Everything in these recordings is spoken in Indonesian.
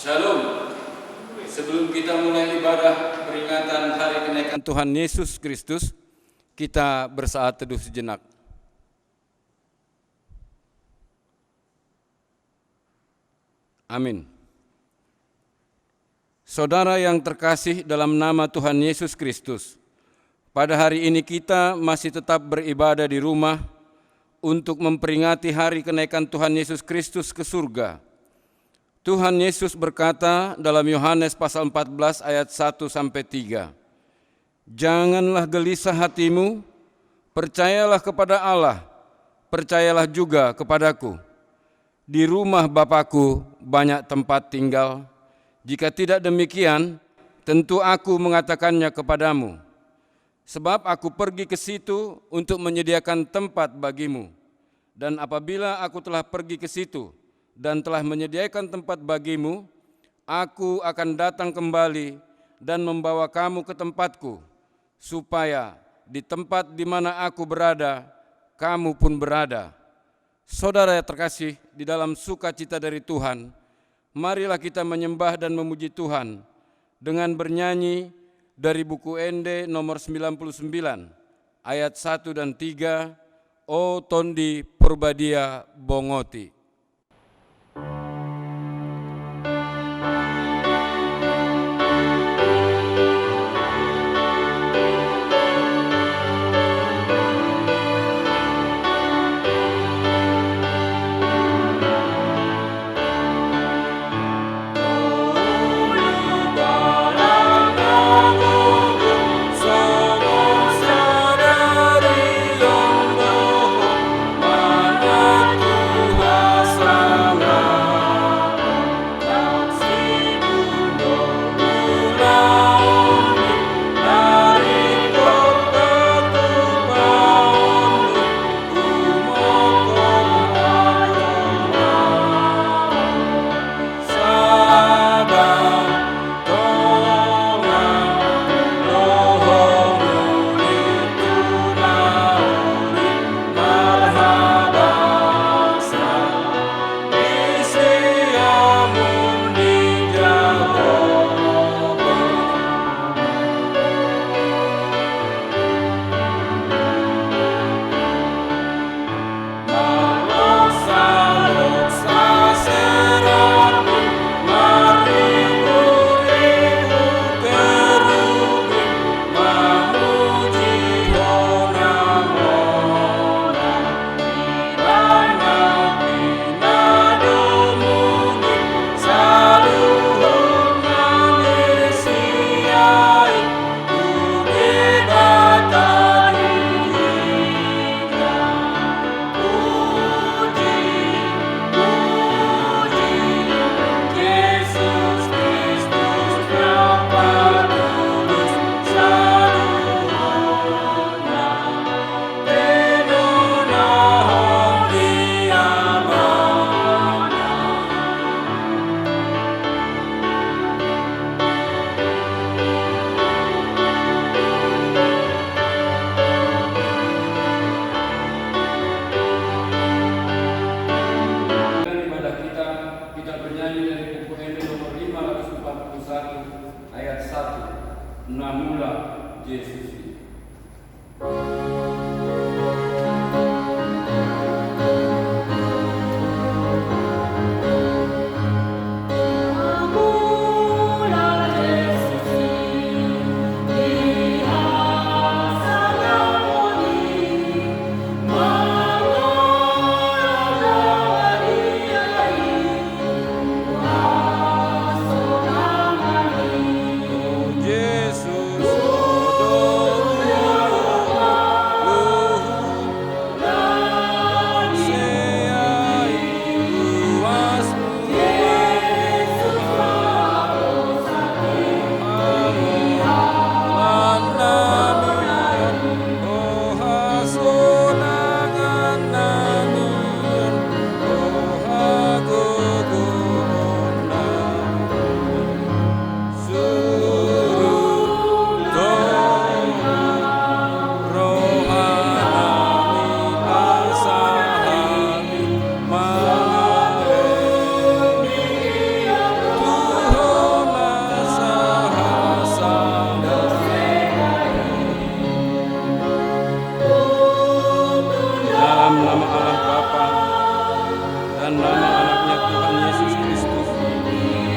Shalom. Sebelum kita mulai ibadah peringatan hari kenaikan Tuhan Yesus Kristus, kita bersaat teduh sejenak. Amin. Saudara yang terkasih dalam nama Tuhan Yesus Kristus, pada hari ini kita masih tetap beribadah di rumah untuk memperingati hari kenaikan Tuhan Yesus Kristus ke surga. Tuhan Yesus berkata dalam Yohanes pasal 14 ayat 1-3, "Janganlah gelisah hatimu, percayalah kepada Allah, percayalah juga kepadaku. Di rumah Bapa-Ku banyak tempat tinggal. Jika tidak demikian, tentu aku mengatakannya kepadamu. Sebab aku pergi ke situ untuk menyediakan tempat bagimu. Dan apabila aku telah pergi ke situ dan telah menyediakan tempat bagimu, aku akan datang kembali dan membawa kamu ke tempatku, supaya di tempat di mana aku berada, kamu pun berada." Saudara yang terkasih di dalam sukacita dari Tuhan, marilah kita menyembah dan memuji Tuhan dengan bernyanyi dari buku Ende nomor 99 ayat 1 dan 3, "O Tondi Purbadia Bongoti."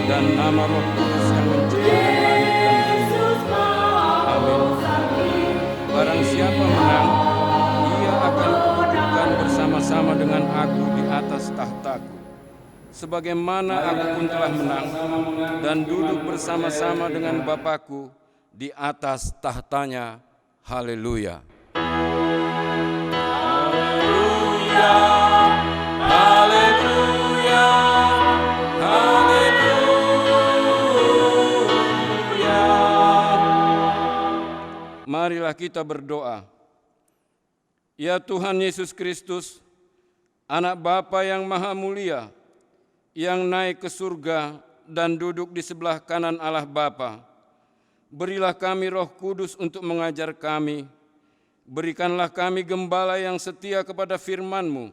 dan nama Roh Kudus yang menciptakan langit dan bumi. Amin. Barang siapa menang, ia akan kududukkan bersama-sama dengan aku di atas tahtaku, sebagaimana aku pun telah menang dan duduk bersama-sama dengan Bapa-Ku di atas tahtanya. Haleluya. Haleluya. Haleluya. Haleluya. Marilah kita berdoa. Ya Tuhan Yesus Kristus, Anak Bapa yang Maha Mulia, yang naik ke surga dan duduk di sebelah kanan Allah Bapa, berilah kami Roh Kudus untuk mengajar kami. Berikanlah kami gembala yang setia kepada firman-Mu,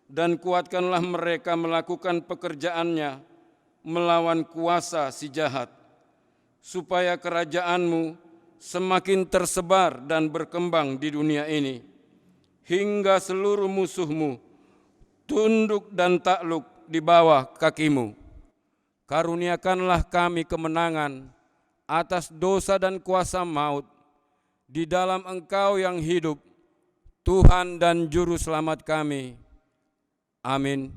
dan kuatkanlah mereka melakukan pekerjaannya melawan kuasa si jahat, supaya kerajaan-Mu semakin tersebar dan berkembang di dunia ini, hingga seluruh musuh-Mu tunduk dan takluk di bawah kaki-Mu. Karuniakanlah kami kemenangan atas dosa dan kuasa maut di dalam Engkau yang hidup, Tuhan dan Juru Selamat kami. Amin.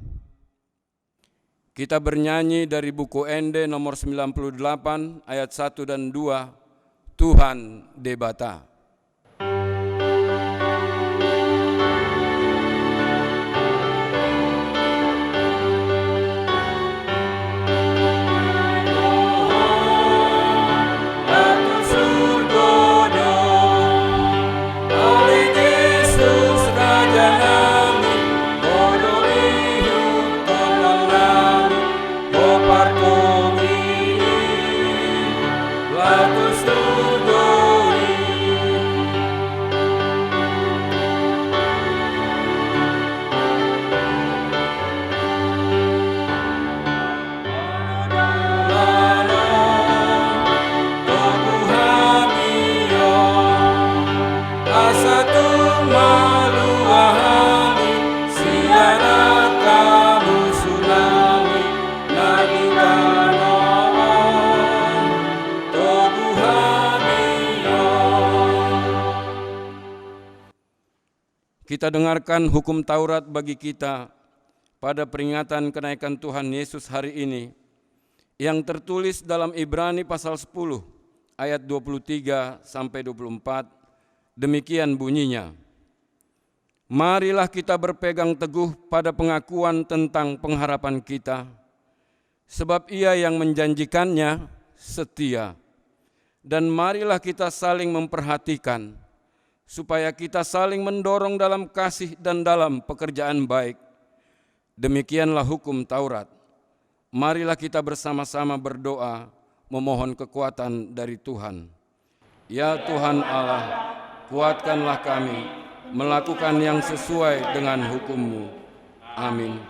Kita bernyanyi dari buku Ende nomor 98 ayat 1 dan 2, Tuhan Debata. Kita dengarkan hukum Taurat bagi kita pada peringatan kenaikan Tuhan Yesus hari ini, yang tertulis dalam Ibrani pasal 10 ayat 23 sampai 24. Demikian bunyinya: marilah kita berpegang teguh pada pengakuan tentang pengharapan kita, sebab Ia yang menjanjikannya setia. Dan marilah kita saling memperhatikan, supaya kita saling mendorong dalam kasih dan dalam pekerjaan baik. Demikianlah hukum Taurat. Marilah kita bersama-sama berdoa, memohon kekuatan dari Tuhan. Ya Tuhan Allah, kuatkanlah kami melakukan yang sesuai dengan hukum-Mu. Amin.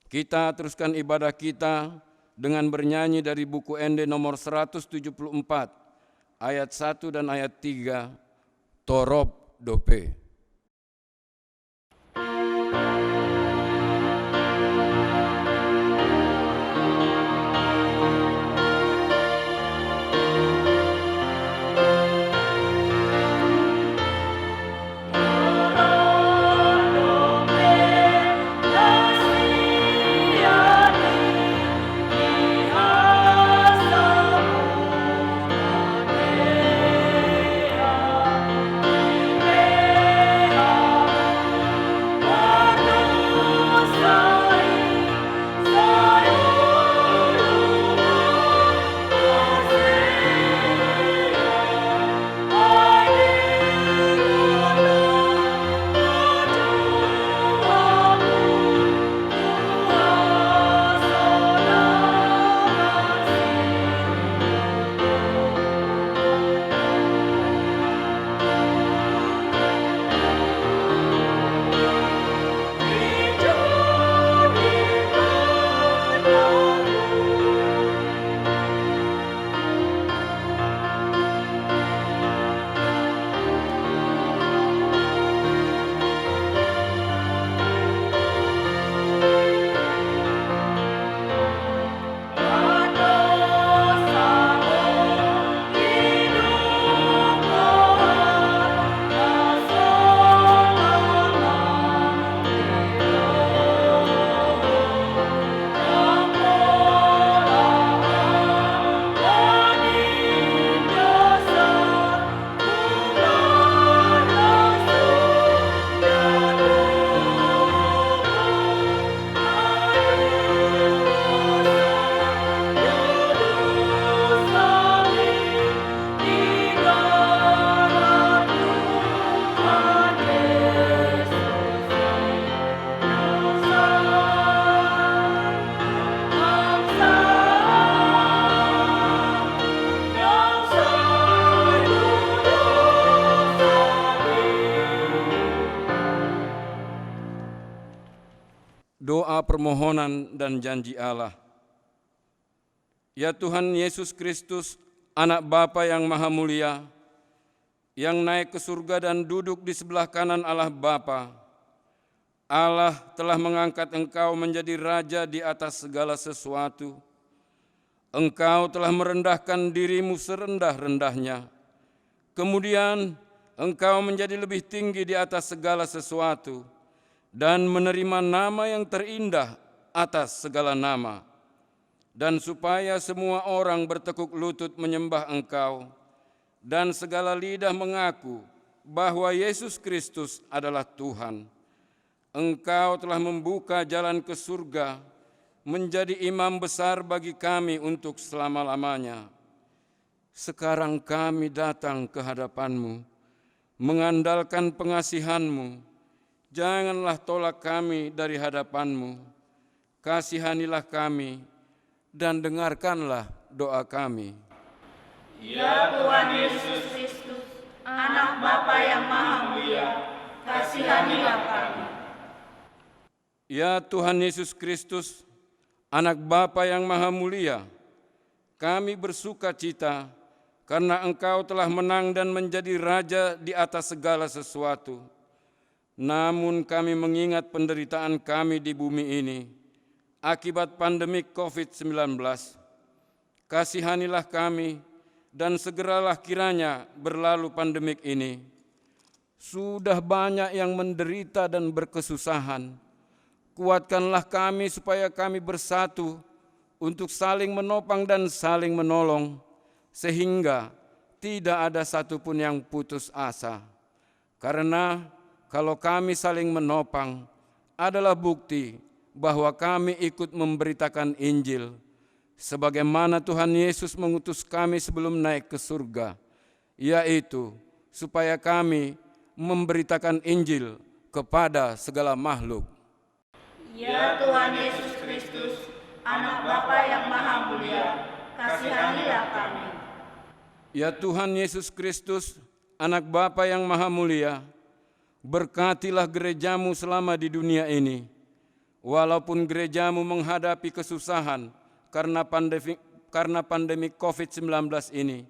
Kita teruskan ibadah kita dengan bernyanyi dari buku Ende nomor 174, ayat 1 dan ayat 3, Torop Dope. Amen. doa permohonan dan janji Allah. Ya Tuhan Yesus Kristus, Anak Bapa yang Maha Mulia, yang naik ke surga dan duduk di sebelah kanan Allah Bapa, Allah telah mengangkat Engkau menjadi Raja di atas segala sesuatu. Engkau telah merendahkan dirimu serendah-rendahnya. Kemudian Engkau menjadi lebih tinggi di atas segala sesuatu dan menerima nama yang terindah atas segala nama. Dan supaya semua orang bertekuk lutut menyembah Engkau, dan segala lidah mengaku bahwa Yesus Kristus adalah Tuhan. Engkau telah membuka jalan ke surga, menjadi imam besar bagi kami untuk selama-lamanya. Sekarang kami datang ke hadapan-Mu, mengandalkan pengasihan-Mu. Janganlah tolak kami dari hadapan-Mu. Kasihanilah kami, dan dengarkanlah doa kami. Ya Tuhan Yesus Kristus, Anak Bapa yang Maha Mulia, kasihanilah kami. Ya Tuhan Yesus Kristus, Anak Bapa yang Maha Mulia, kami bersuka cita karena Engkau telah menang dan menjadi Raja di atas segala sesuatu. Namun kami mengingat penderitaan kami di bumi ini akibat pandemik COVID-19. Kasihanilah kami, dan segeralah kiranya berlalu pandemik ini. Sudah banyak yang menderita dan berkesusahan. Kuatkanlah kami supaya kami bersatu untuk saling menopang dan saling menolong, sehingga tidak ada satupun yang putus asa. Karena kalau kami saling menopang adalah bukti bahwa kami ikut memberitakan Injil, sebagaimana Tuhan Yesus mengutus kami sebelum naik ke surga, yaitu supaya kami memberitakan Injil kepada segala makhluk. Ya Tuhan Yesus Kristus, Anak Bapa yang Maha Mulia, kasihanilah kami. Ya Tuhan Yesus Kristus, Anak Bapa yang Maha Mulia, berkatilah gereja-Mu selama di dunia ini. Walaupun gereja-Mu menghadapi kesusahan karena pandemi COVID-19 ini,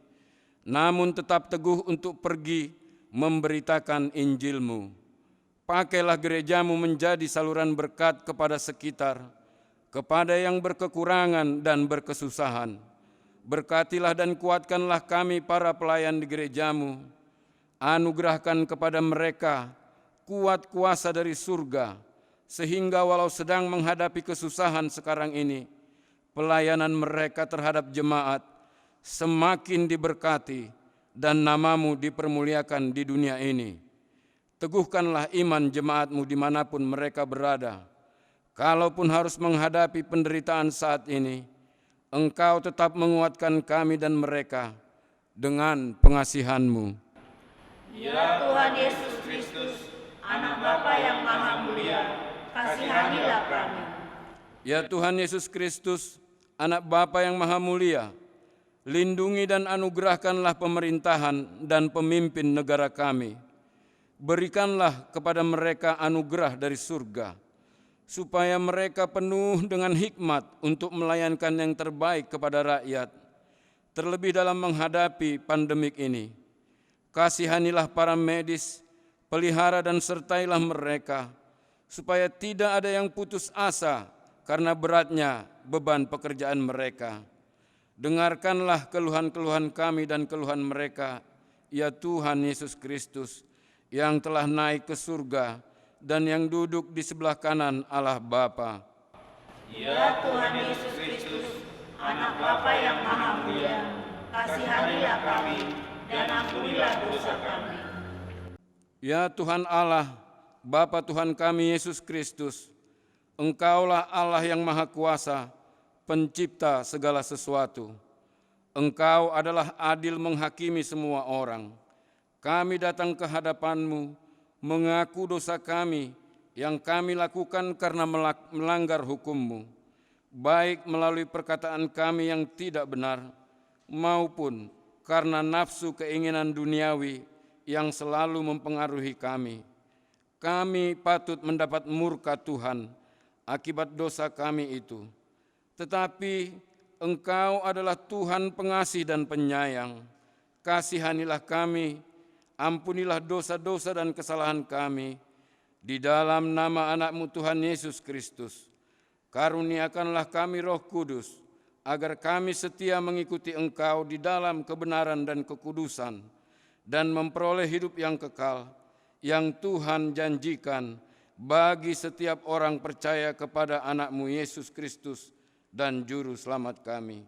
namun tetap teguh untuk pergi memberitakan Injil-Mu. Pakailah gereja-Mu menjadi saluran berkat kepada sekitar, kepada yang berkekurangan dan berkesusahan. Berkatilah dan kuatkanlah kami para pelayan di gereja-Mu. Anugerahkan kepada mereka kuat kuasa dari surga, sehingga walau sedang menghadapi kesusahan sekarang ini, pelayanan mereka terhadap jemaat semakin diberkati dan nama-Mu dipermuliakan di dunia ini. Teguhkanlah iman jemaat-Mu dimanapun mereka berada. Kalaupun harus menghadapi penderitaan saat ini, Engkau tetap menguatkan kami dan mereka dengan pengasihan-Mu. Ya Tuhan Yesus Kristus, Anak Bapa yang Maha Mulia, kasihanilah kami. Ya Tuhan Yesus Kristus, Anak Bapa yang Maha Mulia, lindungi dan anugerahkanlah pemerintahan dan pemimpin negara kami. Berikanlah kepada mereka anugerah dari surga, supaya mereka penuh dengan hikmat untuk melayankan yang terbaik kepada rakyat, terlebih dalam menghadapi pandemik ini. Kasihanilah para medis, pelihara dan sertailah mereka, supaya tidak ada yang putus asa karena beratnya beban pekerjaan mereka. Dengarkanlah keluhan-keluhan kami dan keluhan mereka, ya Tuhan Yesus Kristus, yang telah naik ke surga dan yang duduk di sebelah kanan Allah Bapa. Ya Tuhan Yesus Kristus, Anak Bapa yang Maha Mulia, kasihanilah kami dan ampunilah dosa kami. Ya Tuhan Allah, Bapa Tuhan kami Yesus Kristus, Engkaulah Allah yang Maha Kuasa, pencipta segala sesuatu. Engkau adalah adil menghakimi semua orang. Kami datang ke hadapan-Mu, mengaku dosa kami yang kami lakukan karena melanggar hukum-Mu, baik melalui perkataan kami yang tidak benar, maupun karena nafsu keinginan duniawi yang selalu mempengaruhi kami. Kami patut mendapat murka Tuhan akibat dosa kami itu. Tetapi Engkau adalah Tuhan pengasih dan penyayang. Kasihanilah kami, ampunilah dosa-dosa dan kesalahan kami, di dalam nama anak-Mu Tuhan Yesus Kristus. Karuniakanlah kami Roh Kudus, agar kami setia mengikuti Engkau di dalam kebenaran dan kekudusan, dan memperoleh hidup yang kekal, yang Tuhan janjikan bagi setiap orang percaya kepada anak-Mu Yesus Kristus dan Juru Selamat kami.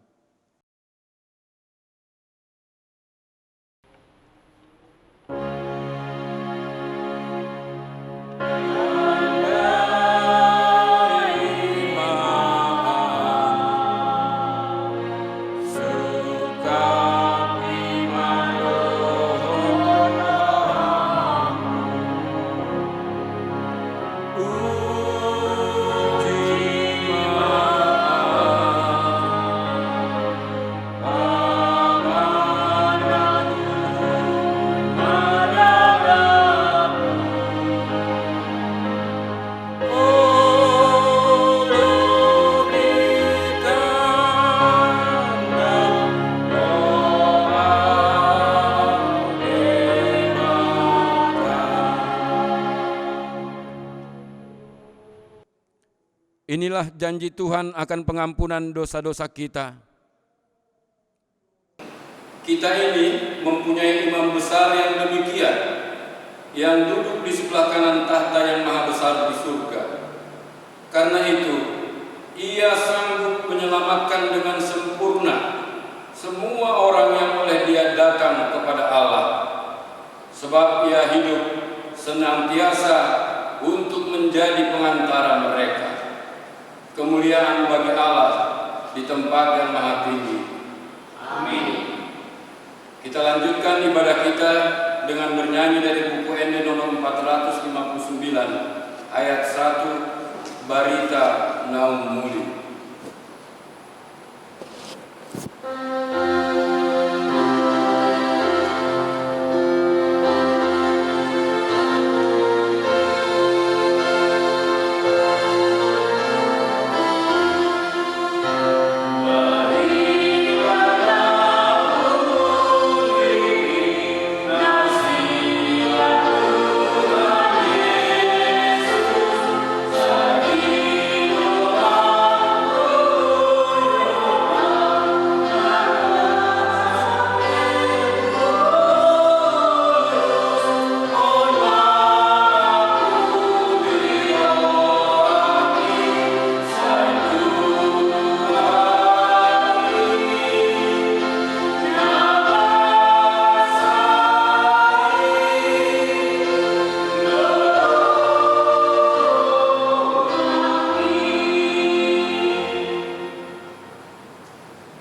Inilah janji Tuhan akan pengampunan dosa-dosa kita. Kita ini mempunyai imam besar yang demikian, yang duduk di sebelah kanan tahta yang maha besar di surga. Karena itu, Ia sanggup menyelamatkan dengan sempurna semua orang yang oleh Dia datang kepada Allah. Sebab Ia hidup senantiasa untuk menjadi pengantara mereka. Kemuliaan bagi Allah di tempat yang maha tinggi. Amin. Kita lanjutkan ibadah kita dengan bernyanyi dari buku ND nomor 459 ayat 1, Barita Naum Muli.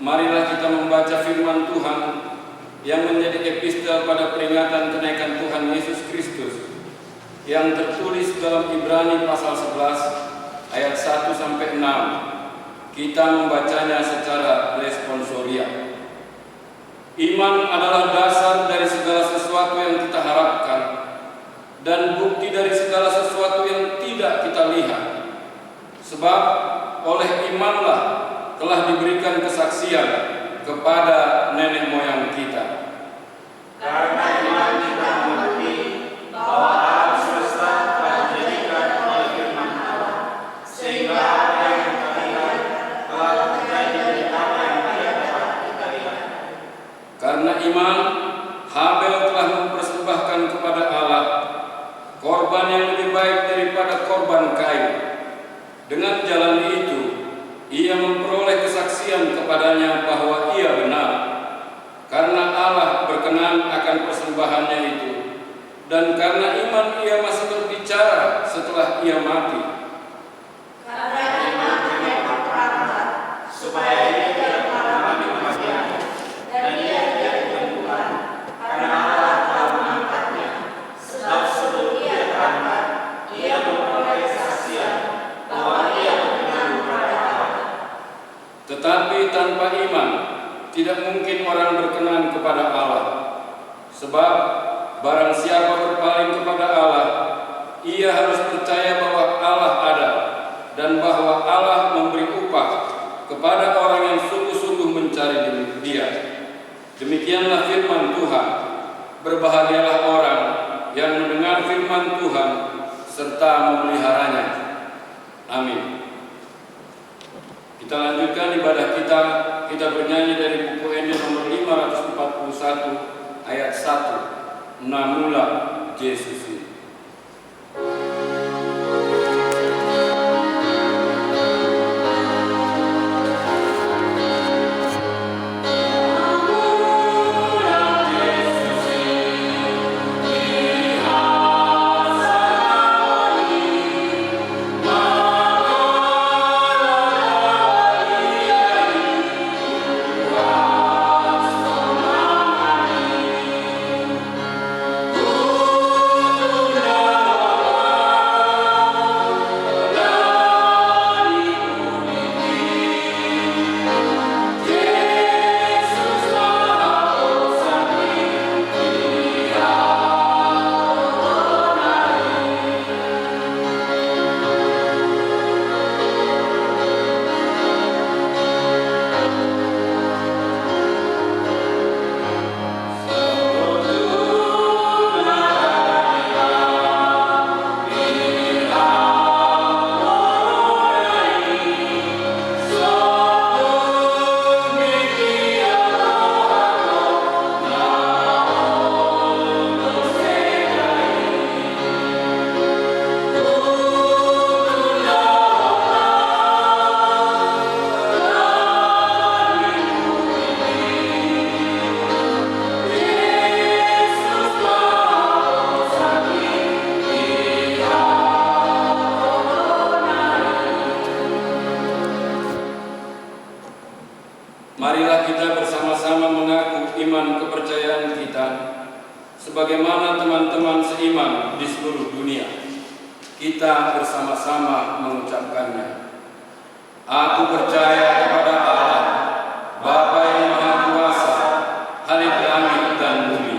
Marilah kita membaca firman Tuhan yang menjadi epistel pada peringatan kenaikan Tuhan Yesus Kristus yang tertulis dalam Ibrani pasal 11 ayat 1-6. Kita membacanya secara responsoria. Iman adalah dasar dari segala sesuatu yang kita harapkan dan bukti dari segala sesuatu yang tidak kita lihat. Sebab oleh imanlah telah diberikan kesaksian kepada nenek moyang kita. Karena iman kita mengerti bahwa alam semesta telah dijadikan oleh firman Allah, sehingga apa yang kita lihat telah terjadi dari apa yang tidak dapat kita lihat. Karena iman, Habel telah mempersembahkan kepada Allah korban yang lebih baik daripada korban Kain. Dengan jalan itu, ia memperoleh kesaksian kepadanya bahwa ia benar, karena Allah berkenan akan persembahannya itu, dan karena iman ia masih berbicara setelah ia mati. Karena iman tidak terperangkap, supaya ia tidak mengalami kematian, dan ia tidak ditemukan, karena Allah telah mengangkatnya. Sebab sebelum ia terangkat, ia memperoleh kesaksian bahwa ia berkenan kepada Allah. Tetapi tanpa iman, tidak mungkin orang berkenan kepada Allah. Sebab barang siapa berpaling kepada Allah, ia harus percaya bahwa Allah ada, dan bahwa Allah memberi upah kepada orang yang sungguh-sungguh mencari Dia. Demikianlah firman Tuhan. Berbahagialah orang yang mendengar firman Tuhan serta memeliharanya. Amin. Kita lanjutkan ibadah kita. Kita bernyanyi dari buku Ende nomor 541 ayat 1. Namulah Yesus. Marilah kita bersama-sama mengaku iman kepercayaan kita sebagaimana teman-teman seiman di seluruh dunia. Kita bersama-sama mengucapkannya. Aku percaya kepada Allah, Bapa yang Maha Kuasa, Khalik langit dan bumi.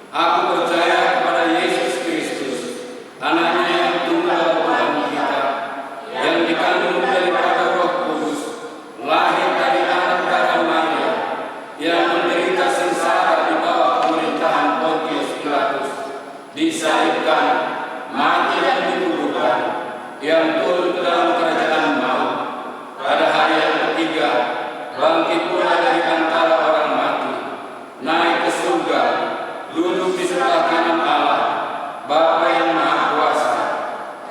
Aku percaya kepada Yesus Kristus, Anaknya yang tunggal Tuhan kita, yang dikandung daripada Roh Kudus, lahir dari anak darah Maria, yang menderita sengsara di bawah pemerintahan Pontius Pilatus, disalibkan, mati dan dikuburkan, yang turun ke dalam kerajaan maut. Pada hari yang ketiga, bangkit pula dari antara orang mati, naik ke surga, duduk di sebelah kanan Allah, Bapa yang Maha Kuasa.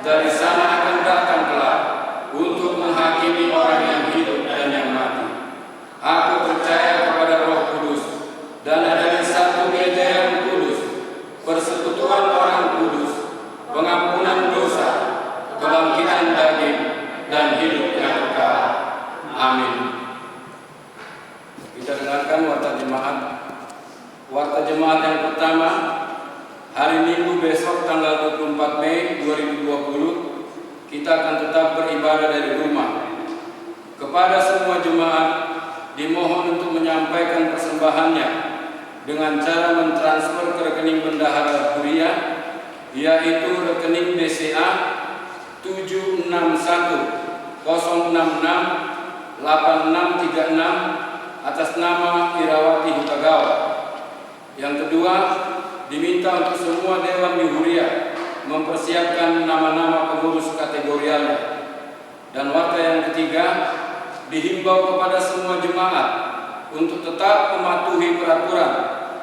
Dari sana akan datang kelak untuk menghakimi orang yang hidup dan yang mati. Aku percaya kepada Roh Kudus dan adanya satu gereja yang kudus, persekutuan orang kudus, pengampunan dosa, kebangkitan daging, dan hidup yang kekal. Amin. Kita dengarkan warta jemaat. Warta jemaat yang pertama, hari Minggu besok tanggal 24 Mei 2020, kita akan tetap beribadah dari rumah. Kepada semua jemaat, dimohon untuk menyampaikan persembahannya dengan cara mentransfer ke rekening Bendahara Huria, yaitu rekening BCA 761-066-8636 atas nama Irawati Hutagawa. Yang kedua, diminta untuk semua Dewan di Huria mempersiapkan nama-nama pengurus kategorialnya. Dan warta yang ketiga, dihimbau kepada semua jemaat untuk tetap mematuhi peraturan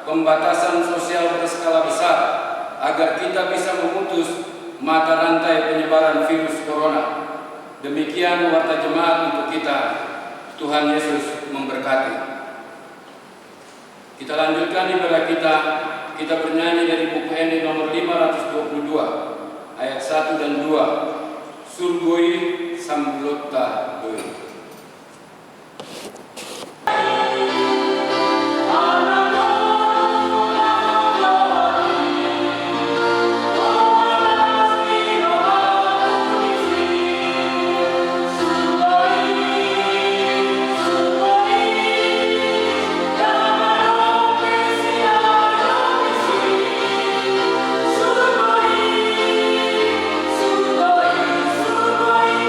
pembatasan sosial berskala besar agar kita bisa memutus mata rantai penyebaran virus corona. Demikian warta jemaat untuk kita. Tuhan Yesus memberkati. Kita lanjutkan ibadah kita. Kita bernyanyi dari buku Ende nomor 522 ayat 1 dan 2. Surgoi Samblota Doi. Sugoi, sugoi,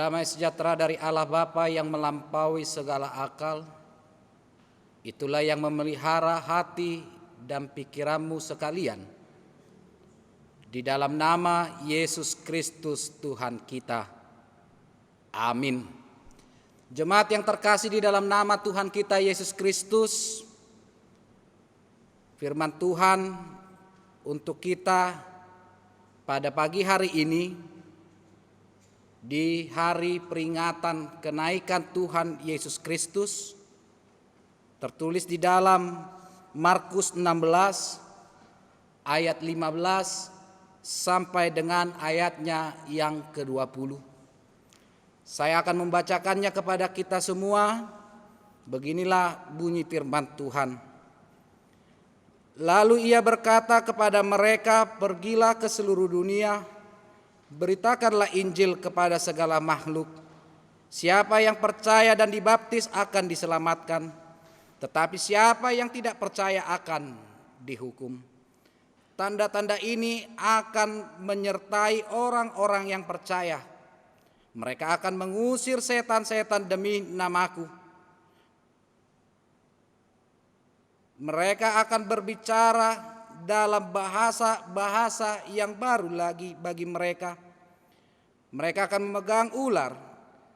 Damai sejahtera dari Allah Bapa yang melampaui segala akal, itulah yang memelihara hati dan pikiranmu sekalian. Di dalam nama Yesus Kristus Tuhan kita. Amin. Jemaat yang terkasih di dalam nama Tuhan kita Yesus Kristus, firman Tuhan untuk kita pada pagi hari ini, di hari peringatan kenaikan Tuhan Yesus Kristus, tertulis di dalam Markus 16 ayat 15 sampai dengan ayatnya yang ke-20. Saya akan membacakannya kepada kita semua. Beginilah bunyi firman Tuhan. Lalu ia berkata kepada mereka, pergilah ke seluruh dunia, beritakanlah Injil kepada segala makhluk. Siapa yang percaya dan dibaptis akan diselamatkan, tetapi siapa yang tidak percaya akan dihukum. Tanda-tanda ini akan menyertai orang-orang yang percaya. Mereka akan mengusir setan-setan demi namaku. Mereka akan berbicara dalam bahasa-bahasa yang baru lagi bagi mereka. Mereka akan memegang ular,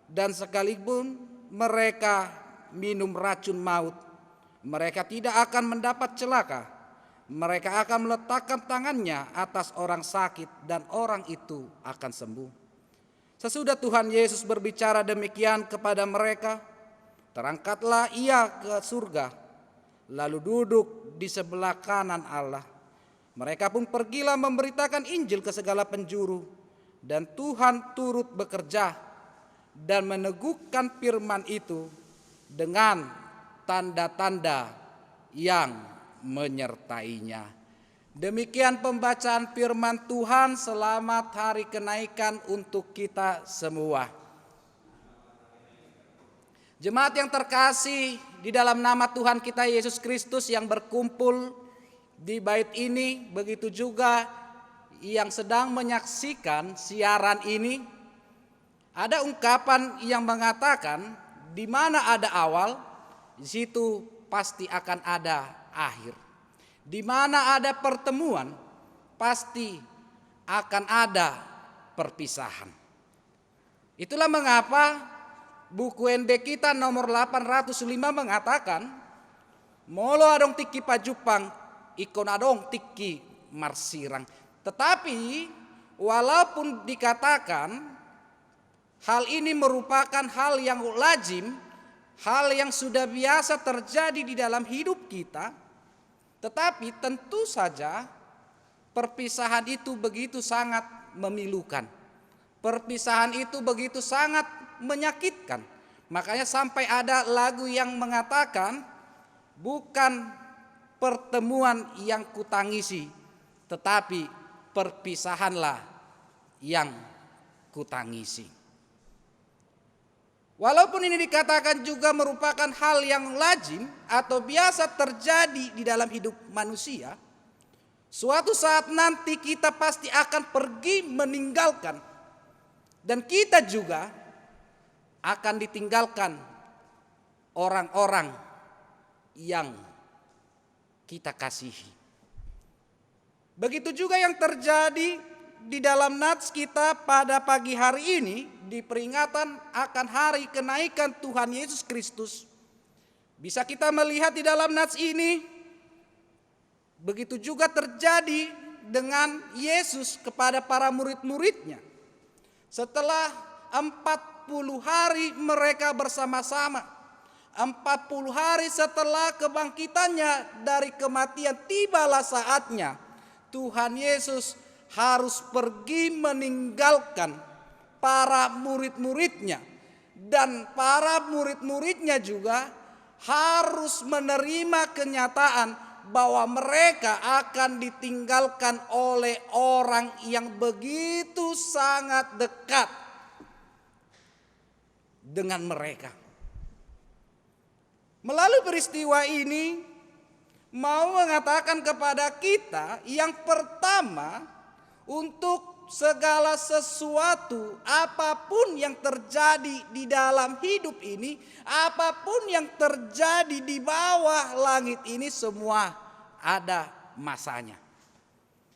dan sekalipun mereka minum racun maut, mereka tidak akan mendapat celaka. Mereka akan meletakkan tangannya atas orang sakit dan orang itu akan sembuh. Sesudah Tuhan Yesus berbicara demikian kepada mereka, terangkatlah ia ke surga, lalu duduk di sebelah kanan Allah. Mereka pun pergilah memberitakan Injil ke segala penjuru, dan Tuhan turut bekerja dan meneguhkan firman itu dengan tanda-tanda yang menyertainya. Demikian pembacaan firman Tuhan. Selamat hari kenaikan untuk kita semua. Jemaat yang terkasih di dalam nama Tuhan kita Yesus Kristus yang berkumpul di bait ini, begitu juga yang sedang menyaksikan siaran ini, ada ungkapan yang mengatakan di mana ada awal, di situ pasti akan ada akhir. Di mana ada pertemuan, pasti akan ada perpisahan. Itulah mengapa buku ND kita nomor 805 mengatakan, molo adong tiki pajupang ikon adong tiki marsirang. Tetapi walaupun dikatakan hal ini merupakan hal yang lazim, hal yang sudah biasa terjadi di dalam hidup kita, tetapi tentu saja perpisahan itu begitu sangat memilukan. Perpisahan itu begitu sangat menyakitkan. Makanya sampai ada lagu yang mengatakan, bukan pertemuan yang kutangisi, tetapi perpisahanlah yang kutangisi. Walaupun ini dikatakan juga merupakan hal yang lazim atau biasa terjadi di dalam hidup manusia, suatu saat nanti kita pasti akan pergi meninggalkan, dan kita juga akan ditinggalkan orang-orang yang kita kasihi. Begitu juga yang terjadi di dalam nats kita pada pagi hari ini, di peringatan akan hari kenaikan Tuhan Yesus Kristus. Bisa kita melihat di dalam nats ini, begitu juga terjadi dengan Yesus kepada para murid-muridnya. Setelah 40 hari mereka bersama-sama, 40 hari setelah kebangkitannya dari kematian, tibalah saatnya Tuhan Yesus harus pergi meninggalkan para murid-muridnya. Dan para murid-muridnya juga harus menerima kenyataan bahwa mereka akan ditinggalkan oleh orang yang begitu sangat dekat dengan mereka. Melalui peristiwa ini mau mengatakan kepada kita, yang pertama, untuk segala sesuatu, apapun yang terjadi di dalam hidup ini, apapun yang terjadi di bawah langit ini, semua ada masanya.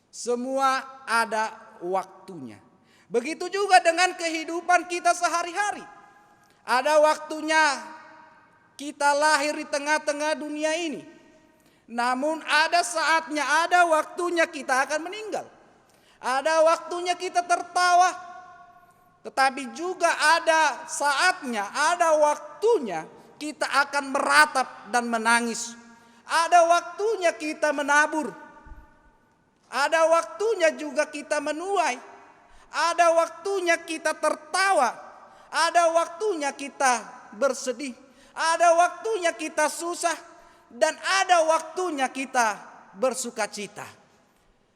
Semua ada waktunya. Begitu juga dengan kehidupan kita sehari-hari. Ada waktunya kita lahir di tengah-tengah dunia ini. Namun ada saatnya, ada waktunya kita akan meninggal. Ada waktunya kita tertawa. Tetapi juga ada saatnya, ada waktunya kita akan meratap dan menangis. Ada waktunya kita menabur. Ada waktunya juga kita menuai. Ada waktunya kita tertawa. Ada waktunya kita bersedih. Ada waktunya kita susah. Dan ada waktunya kita bersukacita.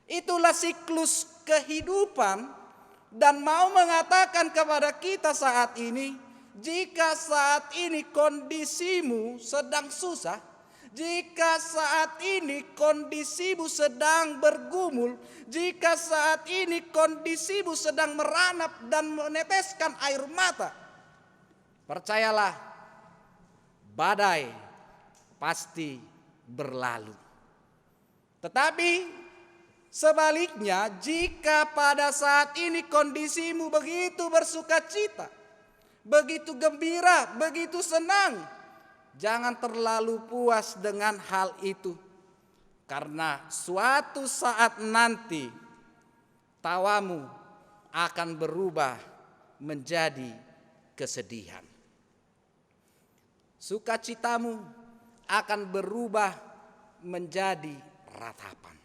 Itulah siklus kehidupan. Dan mau mengatakan kepada kita saat ini, jika saat ini kondisimu sedang susah, jika saat ini kondisimu sedang bergumul, jika saat ini kondisimu sedang meranap dan meneteskan air mata, percayalah, badai pasti berlalu. Tetapi sebaliknya, jika pada saat ini kondisimu begitu bersukacita, begitu gembira, begitu senang, jangan terlalu puas dengan hal itu. Karena suatu saat nanti tawamu akan berubah menjadi kesedihan. Sukacitamu akan berubah menjadi ratapan.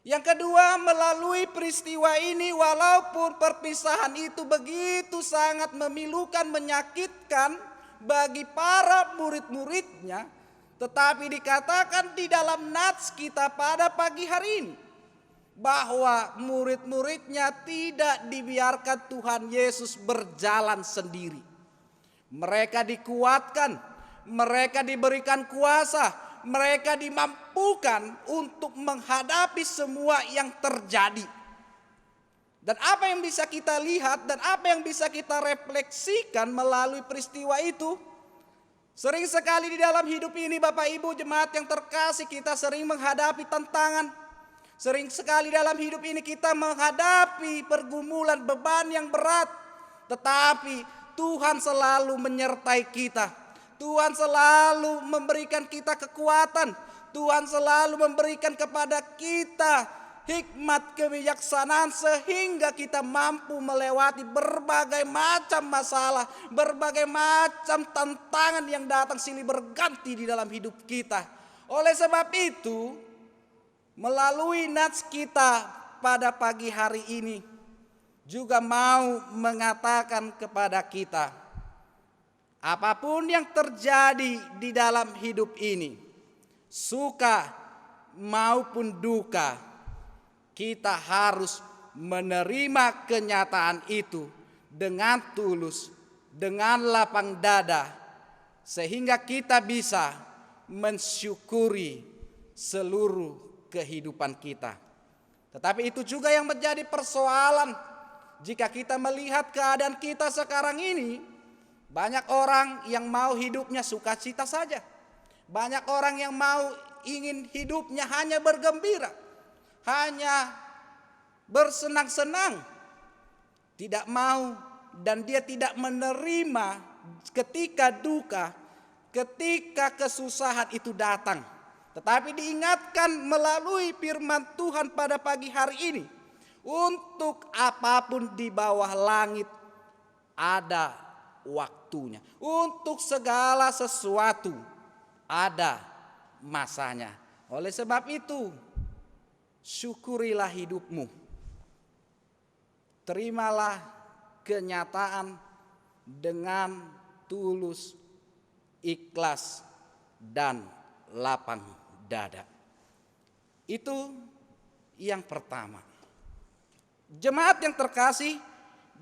Yang kedua, melalui peristiwa ini, walaupun perpisahan itu begitu sangat memilukan, menyakitkan bagi para murid-muridnya, tetapi dikatakan di dalam nats kita pada pagi hari ini bahwa murid-muridnya tidak dibiarkan Tuhan Yesus berjalan sendiri. Mereka dikuatkan, mereka diberikan kuasa, mereka dimampukan untuk menghadapi semua yang terjadi. Dan apa yang bisa kita lihat dan apa yang bisa kita refleksikan melalui peristiwa itu, sering sekali di dalam hidup ini Bapak Ibu jemaat yang terkasih, kita sering menghadapi tantangan. Sering sekali dalam hidup ini kita menghadapi pergumulan, beban yang berat. Tetapi Tuhan selalu menyertai kita. Tuhan selalu memberikan kita kekuatan. Tuhan selalu memberikan kepada kita hikmat kebijaksanaan sehingga kita mampu melewati berbagai macam masalah, berbagai macam tantangan yang datang silih berganti di dalam hidup kita. Oleh sebab itu, melalui nats kita pada pagi hari ini juga mau mengatakan kepada kita, apapun yang terjadi di dalam hidup ini, suka maupun duka, kita harus menerima kenyataan itu dengan tulus, dengan lapang dada, sehingga kita bisa mensyukuri seluruh kehidupan kita. Tetapi itu juga yang menjadi persoalan jika kita melihat keadaan kita sekarang ini. Banyak orang yang mau hidupnya sukacita saja. Banyak orang yang mau ingin hidupnya hanya bergembira, hanya bersenang-senang. Tidak mau dan dia tidak menerima ketika duka, ketika kesusahan itu datang. Tetapi diingatkan melalui firman Tuhan pada pagi hari ini, untuk apapun di bawah langit ada waktunya. Untuk segala sesuatu ada masanya. Oleh sebab itu, syukurilah hidupmu. Terimalah kenyataan dengan tulus, ikhlas, dan lapang dada. Itu yang pertama. Jemaat yang terkasih,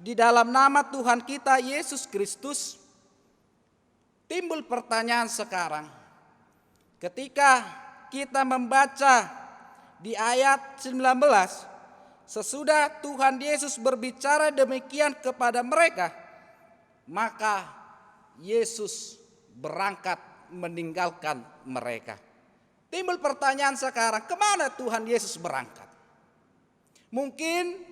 di dalam nama Tuhan kita Yesus Kristus, timbul pertanyaan sekarang. Ketika kita membaca di ayat 19, sesudah Tuhan Yesus berbicara demikian kepada mereka, maka Yesus berangkat meninggalkan mereka. Timbul pertanyaan sekarang, kemana Tuhan Yesus berangkat? Mungkin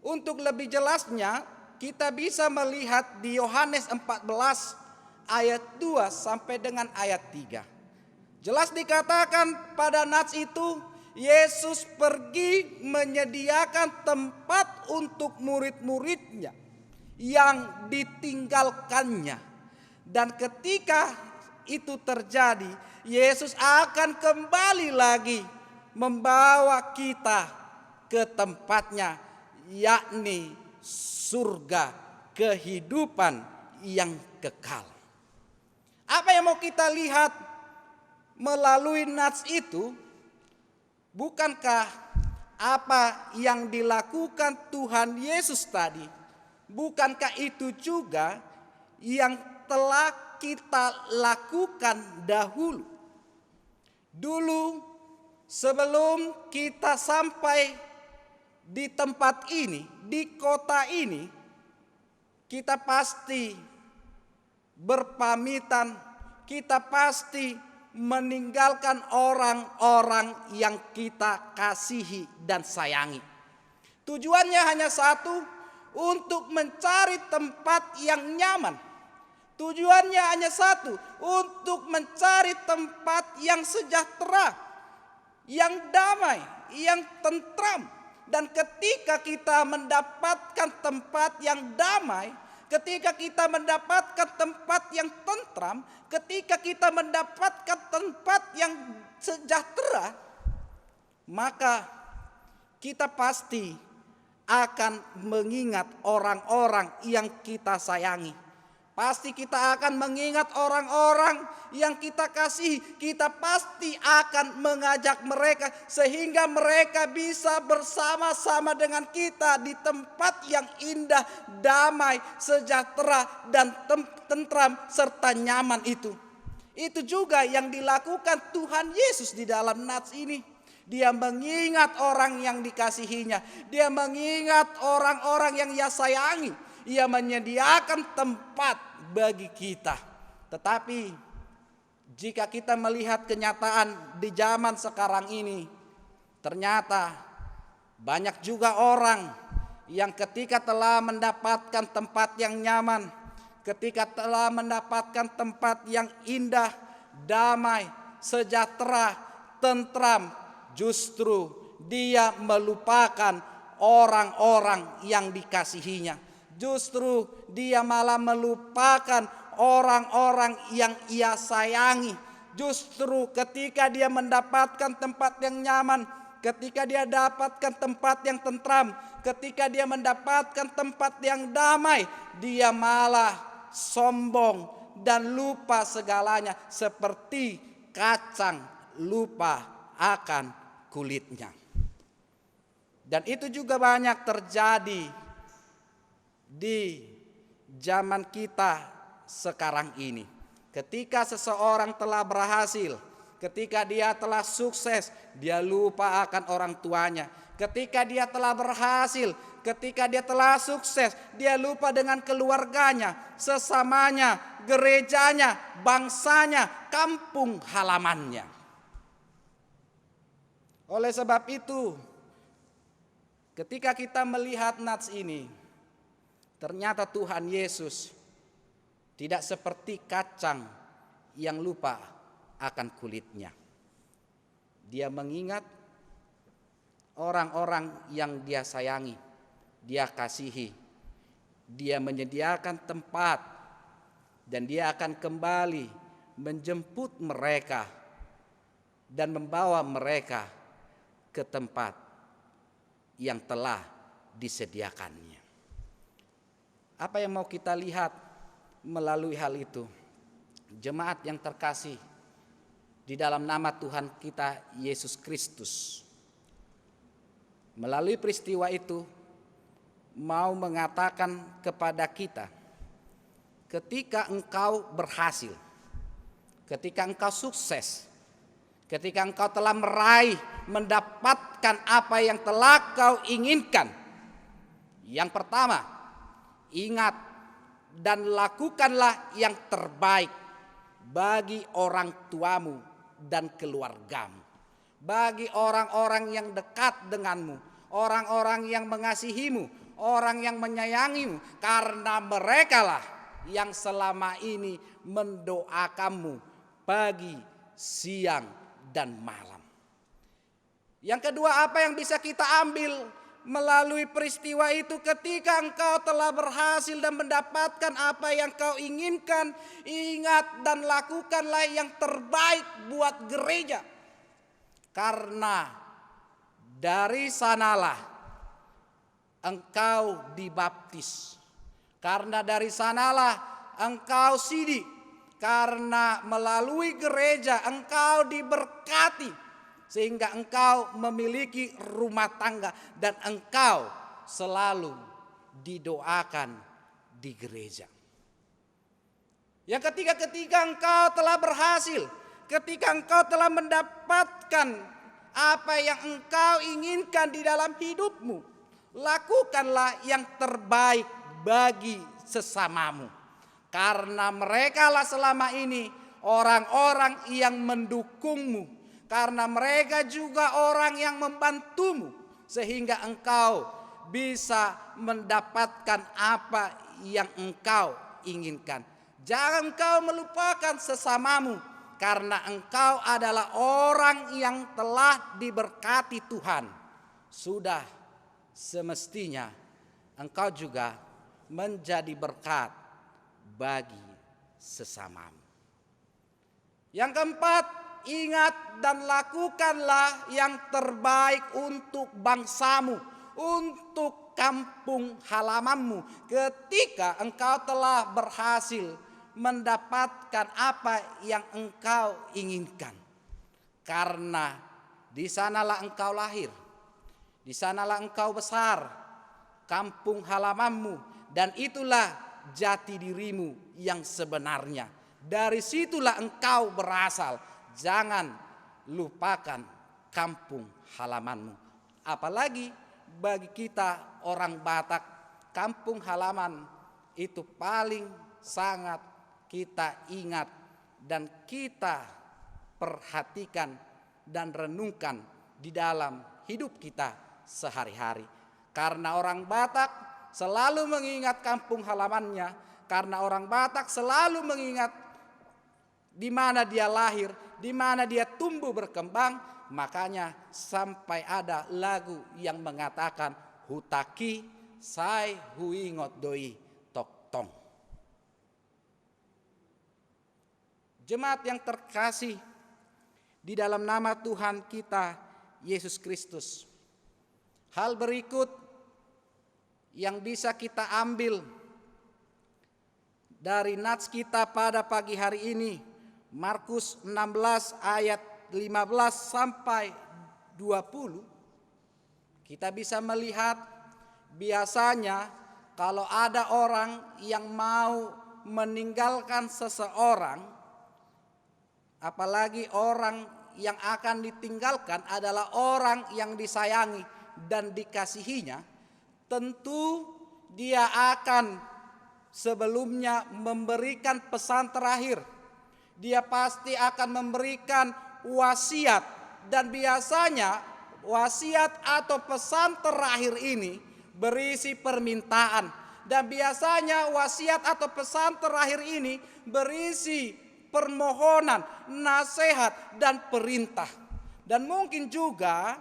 untuk lebih jelasnya kita bisa melihat di Yohanes 14 ayat 2 sampai dengan ayat 3. Jelas dikatakan pada nats itu Yesus pergi menyediakan tempat untuk murid-muridnya yang ditinggalkannya. Dan ketika itu terjadi, Yesus akan kembali lagi membawa kita ke tempatnya, yakni surga, kehidupan yang kekal. Apa yang mau kita lihat melalui nats itu? Bukankah apa yang dilakukan Tuhan Yesus tadi, bukankah itu juga yang telah kita lakukan dahulu? Dulu sebelum kita sampai di tempat ini, di kota ini, kita pasti berpamitan, kita pasti meninggalkan orang-orang yang kita kasihi dan sayangi. Tujuannya hanya satu, untuk mencari tempat yang nyaman. Tujuannya hanya satu, untuk mencari tempat yang sejahtera, yang damai, yang tentram. Dan ketika kita mendapatkan tempat yang damai, ketika kita mendapatkan tempat yang tentram, ketika kita mendapatkan tempat yang sejahtera, maka kita pasti akan mengingat orang-orang yang kita sayangi. Pasti kita akan mengingat orang-orang yang kita kasih. Kita pasti akan mengajak mereka sehingga mereka bisa bersama-sama dengan kita di tempat yang indah, damai, sejahtera, dan tentram serta nyaman itu. Itu juga yang dilakukan Tuhan Yesus di dalam nats ini. Dia mengingat orang yang dikasihinya. Dia mengingat orang-orang yang ia sayangi. Ia menyediakan tempat bagi kita. Tetapi jika kita melihat kenyataan di zaman sekarang ini, ternyata banyak juga orang yang ketika telah mendapatkan tempat yang nyaman, ketika telah mendapatkan tempat yang indah, damai, sejahtera, tentram, justru dia melupakan orang-orang yang dikasihinya. Justru dia malah melupakan orang-orang yang ia sayangi. Justru ketika dia mendapatkan tempat yang nyaman, ketika dia dapatkan tempat yang tentram, ketika dia mendapatkan tempat yang damai, dia malah sombong dan lupa segalanya, seperti kacang lupa akan kulitnya. Dan itu juga banyak terjadi di zaman kita sekarang ini. Ketika seseorang telah berhasil, ketika dia telah sukses, dia lupa akan orang tuanya. Ketika dia telah berhasil, ketika dia telah sukses, dia lupa dengan keluarganya, sesamanya, gerejanya, bangsanya, kampung halamannya. Oleh sebab itu, ketika kita melihat nats ini, ternyata Tuhan Yesus tidak seperti kacang yang lupa akan kulitnya. Dia mengingat orang-orang yang dia sayangi, dia kasihi. Dia menyediakan tempat dan dia akan kembali menjemput mereka dan membawa mereka ke tempat yang telah disediakannya. Apa yang mau kita lihat melalui hal itu? Jemaat yang terkasih di dalam nama Tuhan kita Yesus Kristus, melalui peristiwa itu mau mengatakan kepada kita, ketika engkau berhasil, ketika engkau sukses, ketika engkau telah meraih, mendapatkan apa yang telah kau inginkan. Yang pertama, ingat dan lakukanlah yang terbaik bagi orang tuamu dan keluargamu, bagi orang-orang yang dekat denganmu, orang-orang yang mengasihimu, orang yang menyayangimu, karena merekalah yang selama ini mendoakanmu pagi, siang, dan malam. Yang kedua, apa yang bisa kita ambil melalui peristiwa itu? Ketika engkau telah berhasil dan mendapatkan apa yang kau inginkan, ingat dan lakukanlah yang terbaik buat gereja. Karena dari sanalah engkau dibaptis. Karena dari sanalah engkau sidik. Karena melalui gereja engkau diberkati, sehingga engkau memiliki rumah tangga dan engkau selalu didoakan di gereja. Yang ketiga, ketika engkau telah berhasil, ketika engkau telah mendapatkan apa yang engkau inginkan di dalam hidupmu, lakukanlah yang terbaik bagi sesamamu. Karena mereka lah selama ini orang-orang yang mendukungmu. Karena mereka juga orang yang membantumu. Sehingga engkau bisa mendapatkan apa yang engkau inginkan. Jangan engkau melupakan sesamamu. Karena engkau adalah orang yang telah diberkati Tuhan. Sudah semestinya engkau juga menjadi berkat bagi sesamamu. Yang keempat, ingat dan lakukanlah yang terbaik untuk bangsamu, untuk kampung halamanmu. Ketika engkau telah berhasil mendapatkan apa yang engkau inginkan. Karena di sanalah engkau lahir, di sanalah engkau besar, kampung halamanmu, dan itulah jati dirimu yang sebenarnya. Dari situlah engkau berasal. Jangan lupakan kampung halamanmu. Apalagi bagi kita orang Batak, kampung halaman itu paling sangat kita ingat dan kita perhatikan dan renungkan di dalam hidup kita sehari-hari. Karena orang Batak selalu mengingat kampung halamannya, karena orang Batak selalu mengingat di mana dia lahir, di mana dia tumbuh berkembang. Makanya sampai ada lagu yang mengatakan hutaki sai huingot doi tok tong. Jemaat yang terkasih di dalam nama Tuhan kita Yesus Kristus, hal berikut yang bisa kita ambil dari nats kita pada pagi hari ini, Markus 16 ayat 15 sampai 20, kita bisa melihat biasanya kalau ada orang yang mau meninggalkan seseorang, apalagi orang yang akan ditinggalkan adalah orang yang disayangi dan dikasihinya, tentu dia akan sebelumnya memberikan pesan terakhir. Dia pasti akan memberikan wasiat. Dan biasanya wasiat atau pesan terakhir ini berisi permintaan. Dan biasanya wasiat atau pesan terakhir ini berisi permohonan, nasihat, dan perintah. Dan mungkin juga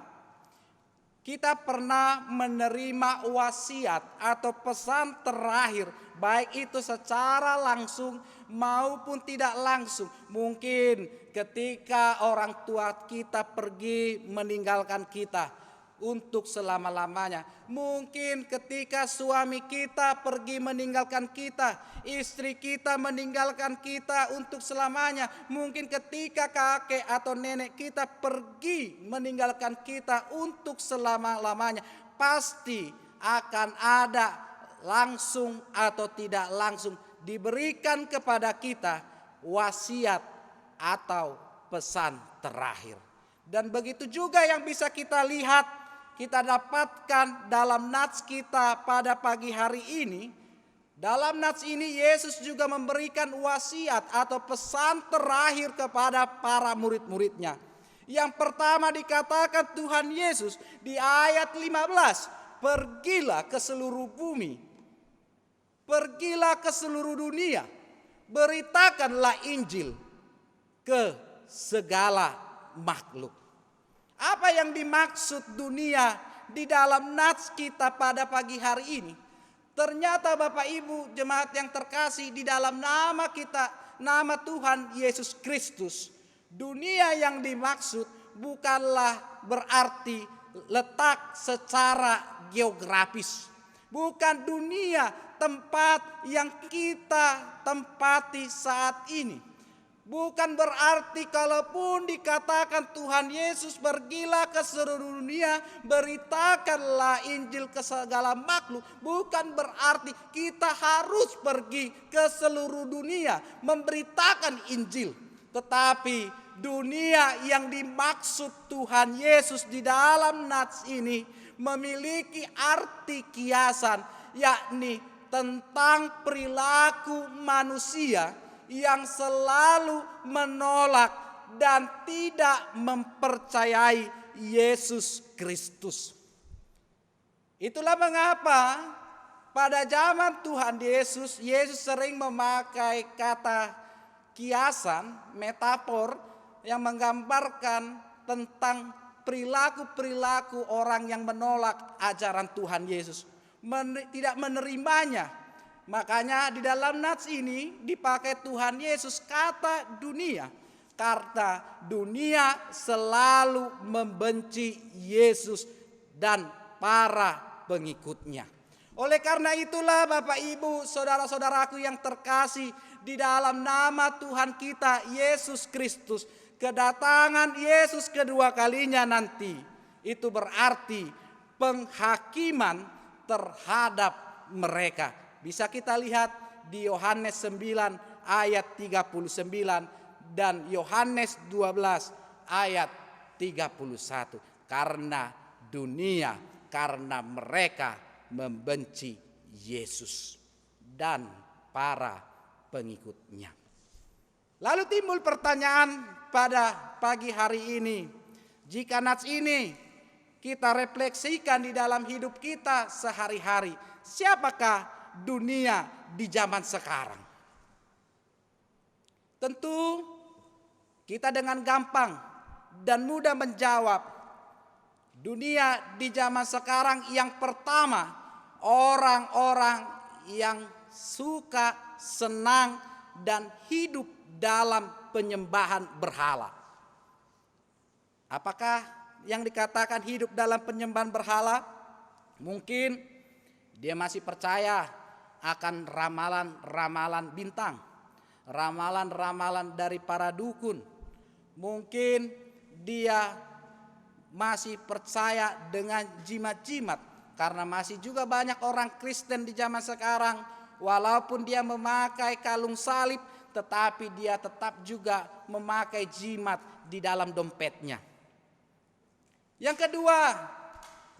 kita pernah menerima wasiat atau pesan terakhir, baik itu secara langsung maupun tidak langsung. Mungkin ketika orang tua kita pergi meninggalkan kita untuk selama-lamanya. Mungkin ketika suami kita pergi meninggalkan kita, istri kita meninggalkan kita untuk selamanya. Mungkin ketika kakek atau nenek kita pergi meninggalkan kita untuk selama-lamanya. Pasti akan ada langsung atau tidak langsung diberikan kepada kita wasiat atau pesan terakhir. Dan begitu juga yang bisa kita lihat, kita dapatkan dalam nats kita pada pagi hari ini. Dalam nats ini Yesus juga memberikan wasiat atau pesan terakhir kepada para murid-muridnya. Yang pertama dikatakan Tuhan Yesus di ayat 15, pergilah ke seluruh bumi, pergilah ke seluruh dunia, beritakanlah Injil ke segala makhluk. Apa yang dimaksud dunia di dalam nats kita pada pagi hari ini? Ternyata Bapak Ibu jemaat yang terkasih, di dalam nama kita, nama Tuhan Yesus Kristus, dunia yang dimaksud bukanlah berarti letak secara geografis. Bukan dunia tempat yang kita tempati saat ini. Bukan berarti kalaupun dikatakan Tuhan Yesus pergilah ke seluruh dunia, beritakanlah Injil ke segala makhluk. Bukan berarti kita harus pergi ke seluruh dunia memberitakan Injil. Tetapi dunia yang dimaksud Tuhan Yesus di dalam nats ini memiliki arti kiasan, yakni tentang perilaku manusia yang selalu menolak dan tidak mempercayai Yesus Kristus. Itulah mengapa pada zaman Tuhan Yesus, Yesus sering memakai kata kiasan, metafor yang menggambarkan tentang perilaku-perilaku orang yang menolak ajaran Tuhan Yesus, tidak menerimanya. Makanya di dalam nats ini dipakai Tuhan Yesus kata dunia, karena dunia selalu membenci Yesus dan para pengikutnya. Oleh karena itulah Bapak Ibu saudara-saudaraku yang terkasih, di dalam nama Tuhan kita Yesus Kristus, kedatangan Yesus kedua kalinya nanti itu berarti penghakiman terhadap mereka. Bisa kita lihat di Yohanes 9 ayat 39 dan Yohanes 12 ayat 31. Karena dunia, karena mereka membenci Yesus dan para pengikutnya. Lalu timbul pertanyaan pada pagi hari ini. Jika nats ini kita refleksikan di dalam hidup kita sehari-hari, siapakah dunia di zaman sekarang? Tentu kita dengan gampang dan mudah menjawab, dunia di zaman sekarang yang pertama orang-orang yang suka, senang dan hidup dalam penyembahan berhala. Apakah yang dikatakan hidup dalam penyembahan berhala? Mungkin dia masih percaya akan ramalan-ramalan bintang, ramalan-ramalan dari para dukun. Mungkin dia masih percaya dengan jimat-jimat, karena masih juga banyak orang Kristen di zaman sekarang, walaupun dia memakai kalung salib, tetapi dia tetap juga memakai jimat di dalam dompetnya. Yang kedua,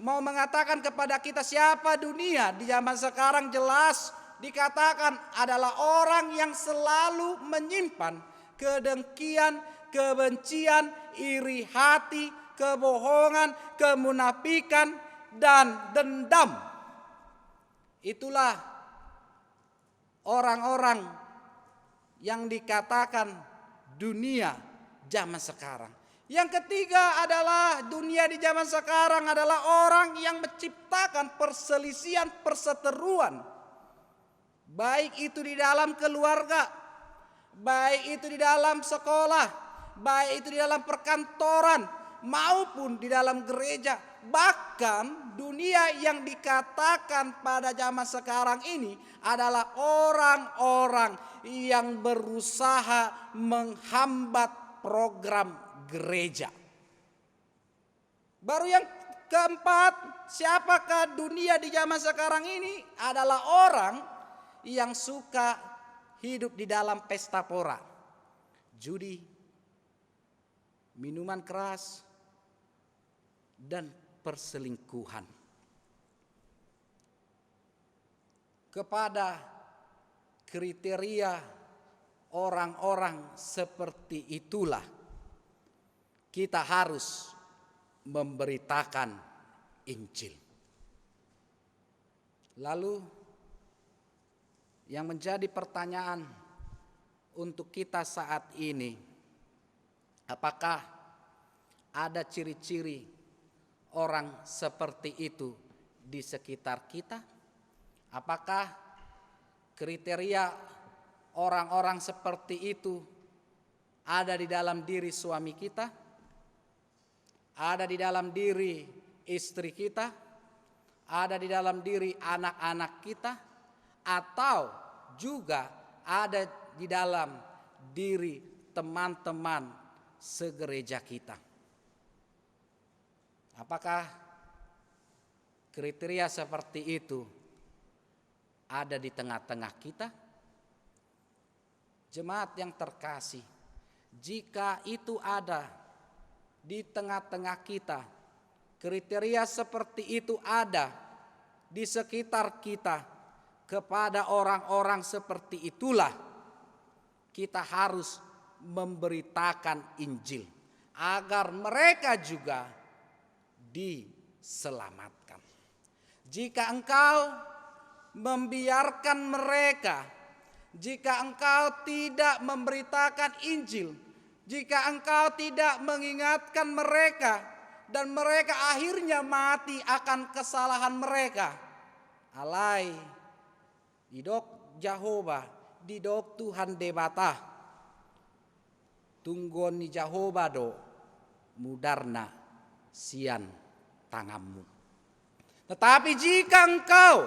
mau mengatakan kepada kita siapa dunia di zaman sekarang, jelas dikatakan adalah orang yang selalu menyimpan kedengkian, kebencian, iri hati, kebohongan, kemunafikan, dan dendam. Itulah orang-orang yang dikatakan dunia zaman sekarang. Yang ketiga adalah dunia di zaman sekarang adalah orang yang menciptakan perselisihan, perseteruan. Baik itu di dalam keluarga, baik itu di dalam sekolah, baik itu di dalam perkantoran, maupun di dalam gereja. Bahkan dunia yang dikatakan pada zaman sekarang ini adalah orang-orang yang berusaha menghambat program gereja. Baru yang keempat, siapakah dunia di zaman sekarang ini? Adalah orang yang suka hidup di dalam pesta pora, judi, minuman keras, dan perselingkuhan. Kepada kriteria orang-orang seperti itulah kita harus memberitakan Injil. Lalu yang menjadi pertanyaan untuk kita saat ini, apakah ada ciri-ciri orang seperti itu di sekitar kita? Apakah kriteria orang-orang seperti itu ada di dalam diri suami kita? Ada di dalam diri istri kita? Ada di dalam diri anak-anak kita? Atau juga ada di dalam diri teman-teman segereja kita? Apakah kriteria seperti itu ada di tengah-tengah kita? Jemaat yang terkasih, jika itu ada di tengah-tengah kita, kriteria seperti itu ada di sekitar kita, kepada orang-orang seperti itulah kita harus memberitakan Injil agar mereka juga diselamatkan. Jika engkau membiarkan mereka, jika engkau tidak memberitakan Injil, jika engkau tidak mengingatkan mereka dan mereka akhirnya mati akan kesalahan mereka, alai didok Jehovah, didok Tuhan debata, tunggon ni Jehovah do mudarna sian tanganmu. Tetapi jika engkau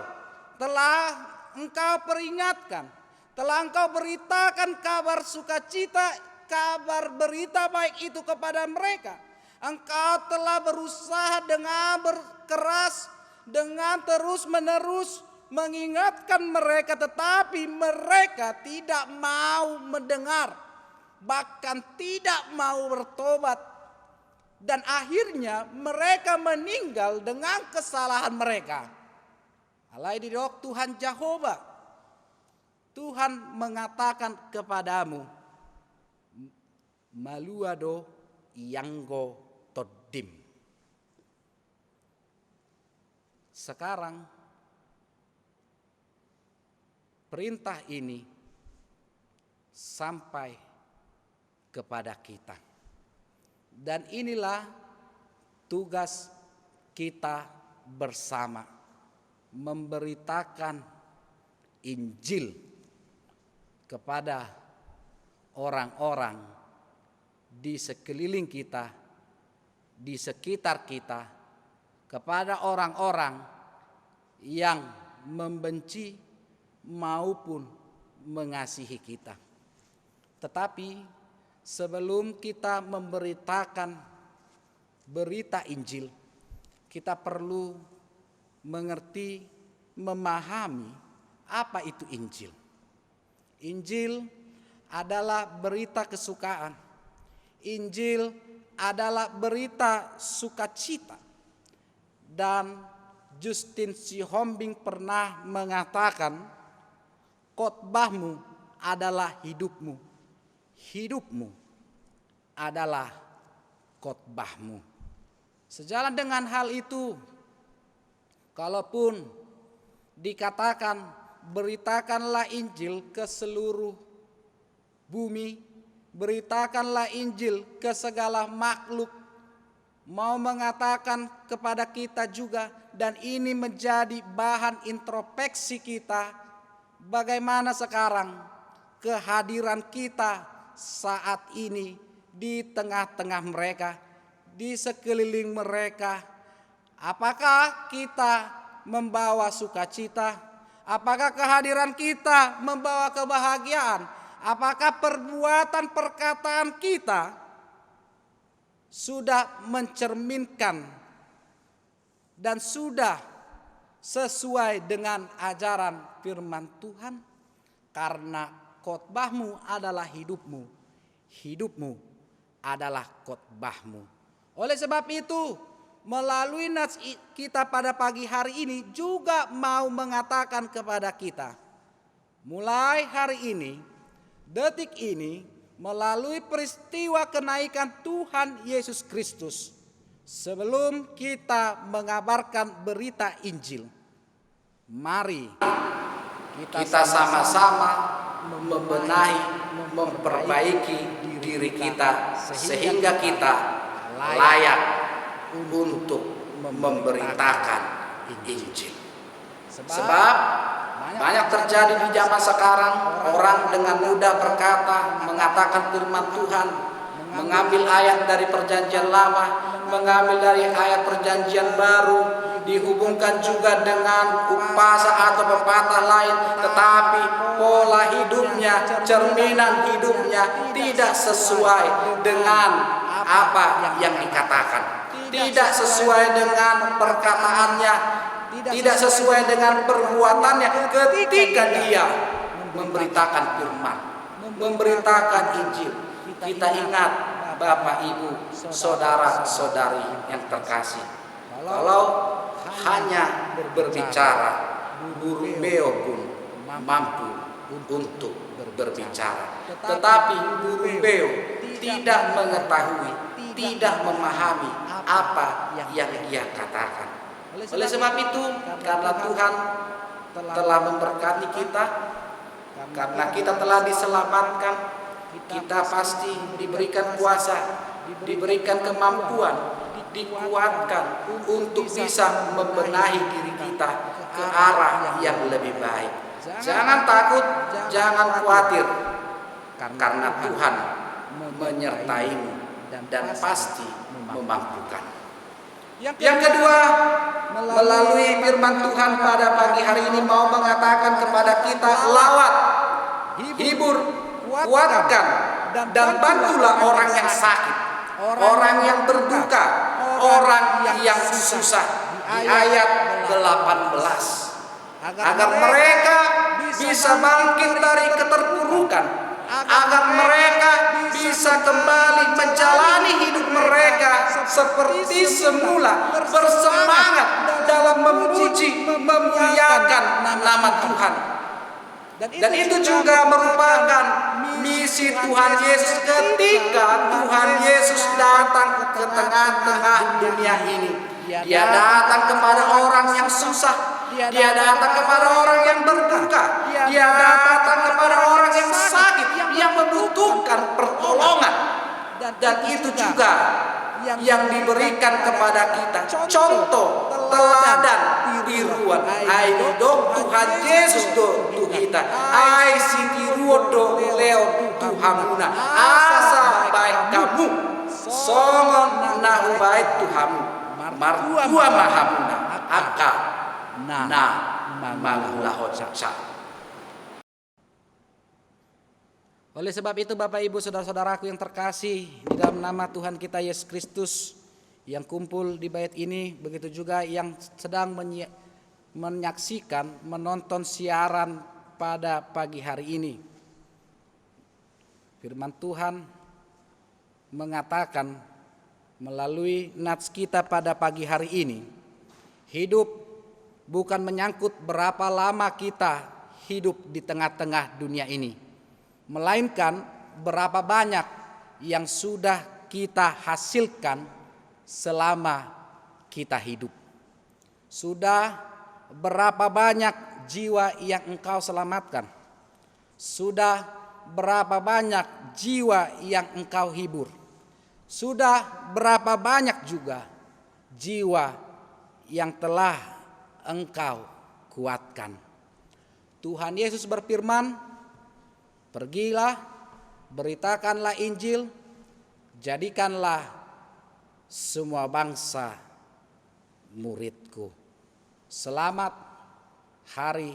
peringatkan, telah engkau beritakan kabar sukacita, kabar berita baik itu kepada mereka, engkau telah berusaha dengan berkeras, dengan terus-menerus mengingatkan mereka, tetapi mereka tidak mau mendengar, bahkan tidak mau bertobat, dan akhirnya mereka meninggal dengan kesalahan mereka. Alai didok Tuhan Jehovah, Tuhan mengatakan kepadamu, maluado yanggo todim. Sekarang perintah ini sampai kepada kita. Dan inilah tugas kita bersama, memberitakan Injil kepada orang-orang di sekeliling kita, di sekitar kita, kepada orang-orang yang membenci maupun mengasihi kita. Tetapi sebelum kita memberitakan berita Injil, kita perlu mengerti, memahami apa itu Injil. Injil adalah berita kesukaan. Injil adalah berita sukacita. Dan Justin Sihombing pernah mengatakan, khotbahmu adalah hidupmu, hidupmu adalah khotbahmu. Sejalan dengan hal itu, kalaupun dikatakan beritakanlah Injil ke seluruh bumi, beritakanlah Injil ke segala makhluk, mau mengatakan kepada kita juga, dan ini menjadi bahan introspeksi kita, bagaimana sekarang kehadiran kita saat ini di tengah-tengah mereka, di sekeliling mereka. Apakah kita membawa sukacita? Apakah kehadiran kita membawa kebahagiaan? Apakah perbuatan perkataan kita sudah mencerminkan dan sudah sesuai dengan ajaran firman Tuhan? Karena khotbahmu adalah hidupmu, hidupmu adalah khotbah-Mu. Oleh sebab itu, melalui nats kita pada pagi hari ini juga mau mengatakan kepada kita, mulai hari ini, detik ini, melalui peristiwa kenaikan Tuhan Yesus Kristus, sebelum kita mengabarkan berita Injil, mari kita sama-sama membenahi, memperbaiki diri kita sehingga kita layak untuk memberitakan Injil. Sebab banyak terjadi di zaman sekarang, orang dengan mudah berkata, mengatakan firman Tuhan, mengambil ayat dari perjanjian lama, mengambil dari ayat perjanjian baru, dihubungkan juga dengan upasa atau pepatah lain, tetapi pola hidupnya, cerminan hidupnya tidak sesuai dengan apa yang dikatakan, tidak sesuai dengan perkataannya, tidak sesuai dengan perbuatannya ketika dia memberitakan firman, memberitakan Injil. Kita ingat, Bapak, Ibu, saudara-saudari yang terkasih, kalau hanya berbicara, burung beo pun mampu untuk berbicara. Tetapi burung beo tidak mengetahui, tidak memahami apa yang dia katakan. Oleh sebab itu, karena Tuhan telah memberkati kita, karena kita telah diselamatkan, kita pasti diberikan kuasa, diberikan kemampuan, dikuatkan untuk bisa membenahi diri kita ke arah yang lebih baik. Jangan takut, jangan khawatir, karena Tuhan menyertaimu dan pasti memampukan. Yang kedua, melalui firman Tuhan pada pagi hari ini mau mengatakan kepada kita, lawat, hibur, kuatkan, dan bantulah orang yang sakit, orang yang berduka, orang yang susah. Di ayat 18, agar mereka bisa bangkit dari keterpurukan, agar mereka bisa kembali menjalani hidup mereka seperti semula, bersemangat dalam memuji, memuliakan nama Tuhan. Dan itu juga merupakan misi Tuhan Yesus ketika Tuhan Yesus datang ke tengah-tengah dunia ini. Dia datang kepada orang yang susah, dia datang kepada orang yang berduka, dia datang kepada orang yang sakit, yang membutuhkan pertolongan. Dan itu juga yang diberikan kepada kita, contoh, teladan, tiruan. Ai dok Tuhan Yesus do tu kita, ai si tiruan do leo Tuhamuna, asa baik kamu, songon nahu baik Tuhamu, martua mahamuna, aka na mangulahot saksa. Oleh sebab itu, Bapak, Ibu, saudara-saudaraku yang terkasih, di dalam nama Tuhan kita Yesus Kristus yang kumpul di bait ini, begitu juga yang sedang menyaksikan, menonton siaran pada pagi hari ini. Firman Tuhan mengatakan melalui nats kita pada pagi hari ini, hidup bukan menyangkut berapa lama kita hidup di tengah-tengah dunia ini, melainkan berapa banyak yang sudah kita hasilkan selama kita hidup. Sudah berapa banyak jiwa yang engkau selamatkan? Sudah berapa banyak jiwa yang engkau hibur? Sudah berapa banyak juga jiwa yang telah engkau kuatkan? Tuhan Yesus berfirman, pergilah, beritakanlah Injil, jadikanlah semua bangsa muridku. Selamat hari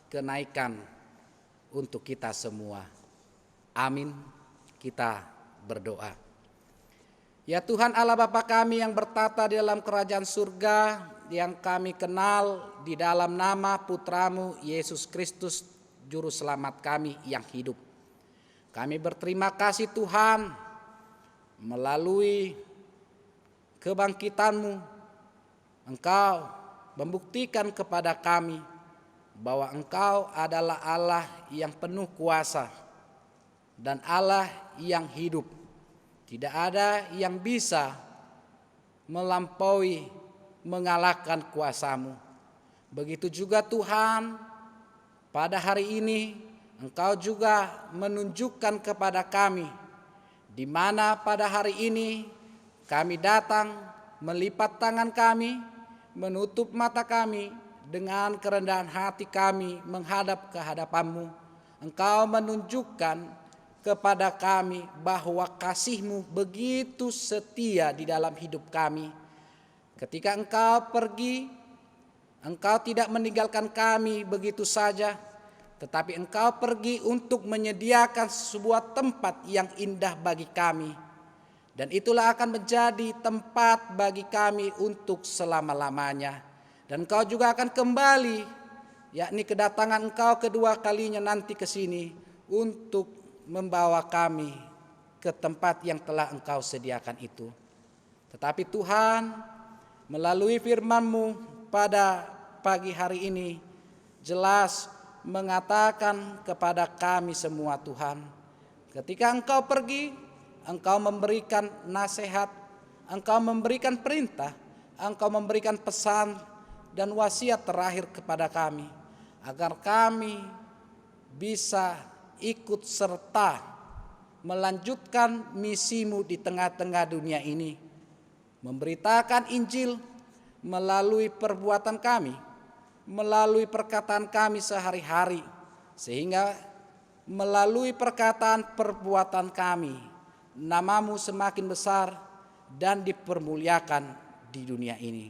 kenaikan untuk kita semua. Amin. Kita berdoa. Ya Tuhan Allah Bapa kami yang bertata di dalam kerajaan surga, yang kami kenal di dalam nama Putramu Yesus Kristus, Juru Selamat kami yang hidup. Kami berterima kasih Tuhan Melalui kebangkitan-Mu, Engkau membuktikan kepada kami bahwa Engkau adalah Allah yang penuh kuasa dan Allah yang hidup. Tidak ada yang bisa melampaui mengalahkan kuasa-Mu. Begitu juga Tuhan, pada hari ini Engkau juga menunjukkan kepada kami di mana pada hari ini kami datang melipat tangan kami, menutup mata kami, dengan kerendahan hati kami menghadap ke hadapan-Mu. Engkau menunjukkan kepada kami bahwa kasih-Mu begitu setia di dalam hidup kami. Ketika Engkau pergi, Engkau tidak meninggalkan kami begitu saja, tetapi Engkau pergi untuk menyediakan sebuah tempat yang indah bagi kami. Dan itulah akan menjadi tempat bagi kami untuk selama-lamanya. Dan Engkau juga akan kembali, yakni kedatangan Engkau kedua kalinya nanti ke sini untuk membawa kami ke tempat yang telah Engkau sediakan itu. Tetapi Tuhan, melalui firman-Mu pada pagi hari ini jelas mengatakan kepada kami semua, Tuhan, ketika Engkau pergi, Engkau memberikan nasihat, Engkau memberikan perintah, Engkau memberikan pesan dan wasiat terakhir kepada kami, agar kami bisa ikut serta melanjutkan misi-Mu di tengah-tengah dunia ini, memberitakan Injil melalui perbuatan kami, melalui perkataan kami sehari-hari, sehingga melalui perkataan perbuatan kami nama-Mu semakin besar dan dipermuliakan di dunia ini.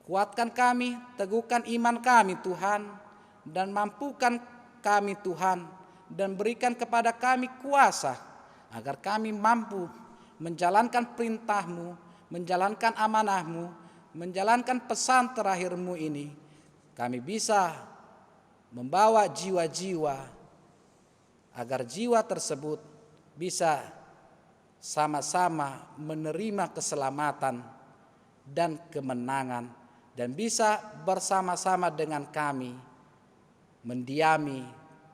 Kuatkan kami, teguhkan iman kami Tuhan, dan mampukan kami Tuhan, dan berikan kepada kami kuasa agar kami mampu menjalankan perintah-Mu, menjalankan amanah-Mu, menjalankan pesan terakhir-Mu ini. Kami bisa membawa jiwa-jiwa agar jiwa tersebut bisa sama-sama menerima keselamatan dan kemenangan, dan bisa bersama-sama dengan kami mendiami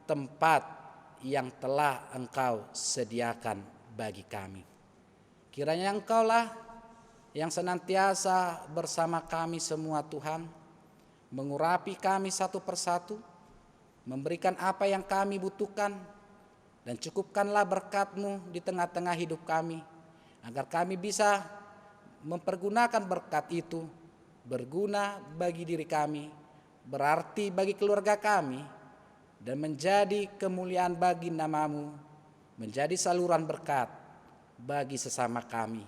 tempat yang telah Engkau sediakan bagi kami. Kiranya Engkaulah yang senantiasa bersama kami semua Tuhan, mengurapi kami satu persatu, memberikan apa yang kami butuhkan, dan cukupkanlah berkat-Mu di tengah-tengah hidup kami, agar kami bisa mempergunakan berkat itu, berguna bagi diri kami, berarti bagi keluarga kami, dan menjadi kemuliaan bagi nama-Mu, menjadi saluran berkat bagi sesama kami.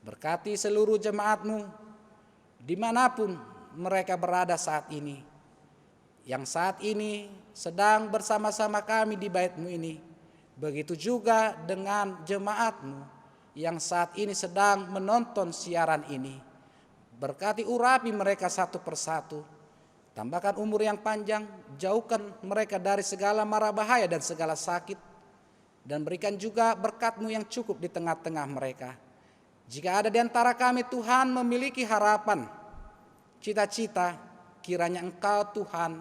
Berkati seluruh jemaat-Mu dimanapun mereka berada saat ini, yang saat ini sedang bersama-sama kami di bait-Mu ini. Begitu juga dengan jemaat-Mu yang saat ini sedang menonton siaran ini. Berkati urapi mereka satu persatu, tambahkan umur yang panjang, jauhkan mereka dari segala mara bahaya dan segala sakit, dan berikan juga berkat-Mu yang cukup di tengah-tengah mereka. Jika ada di antara kami Tuhan memiliki harapan, cita-cita, kiranya Engkau Tuhan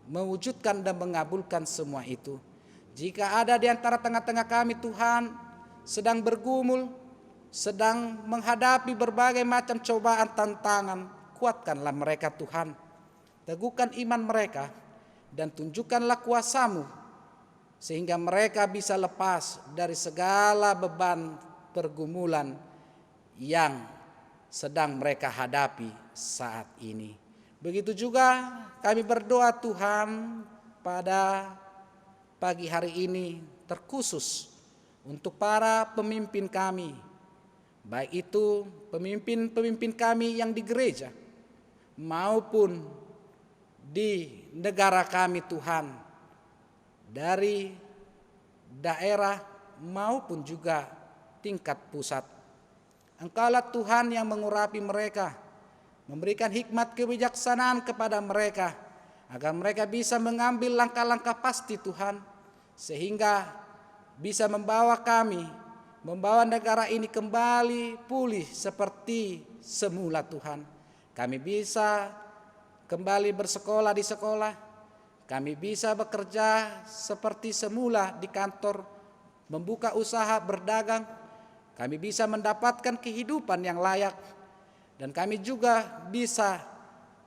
mewujudkan dan mengabulkan semua itu. Jika ada di antara tengah-tengah kami Tuhan sedang bergumul, sedang menghadapi berbagai macam cobaan tantangan, kuatkanlah mereka Tuhan, teguhkan iman mereka, dan tunjukkanlah kuasa-Mu, sehingga mereka bisa lepas dari segala beban pergumulan yang sedang mereka hadapi saat ini. Begitu juga kami berdoa Tuhan pada pagi hari ini terkhusus untuk para pemimpin kami, baik itu pemimpin-pemimpin kami yang di gereja maupun di negara kami Tuhan, dari daerah maupun juga tingkat pusat. Engkaulah Tuhan yang mengurapi mereka, memberikan hikmat kebijaksanaan kepada mereka, agar mereka bisa mengambil langkah-langkah pasti Tuhan, sehingga bisa membawa kami membawa negara ini kembali pulih seperti semula Tuhan. Kami bisa kembali bersekolah di sekolah, kami bisa bekerja seperti semula di kantor, membuka usaha berdagang, kami bisa mendapatkan kehidupan yang layak, dan kami juga bisa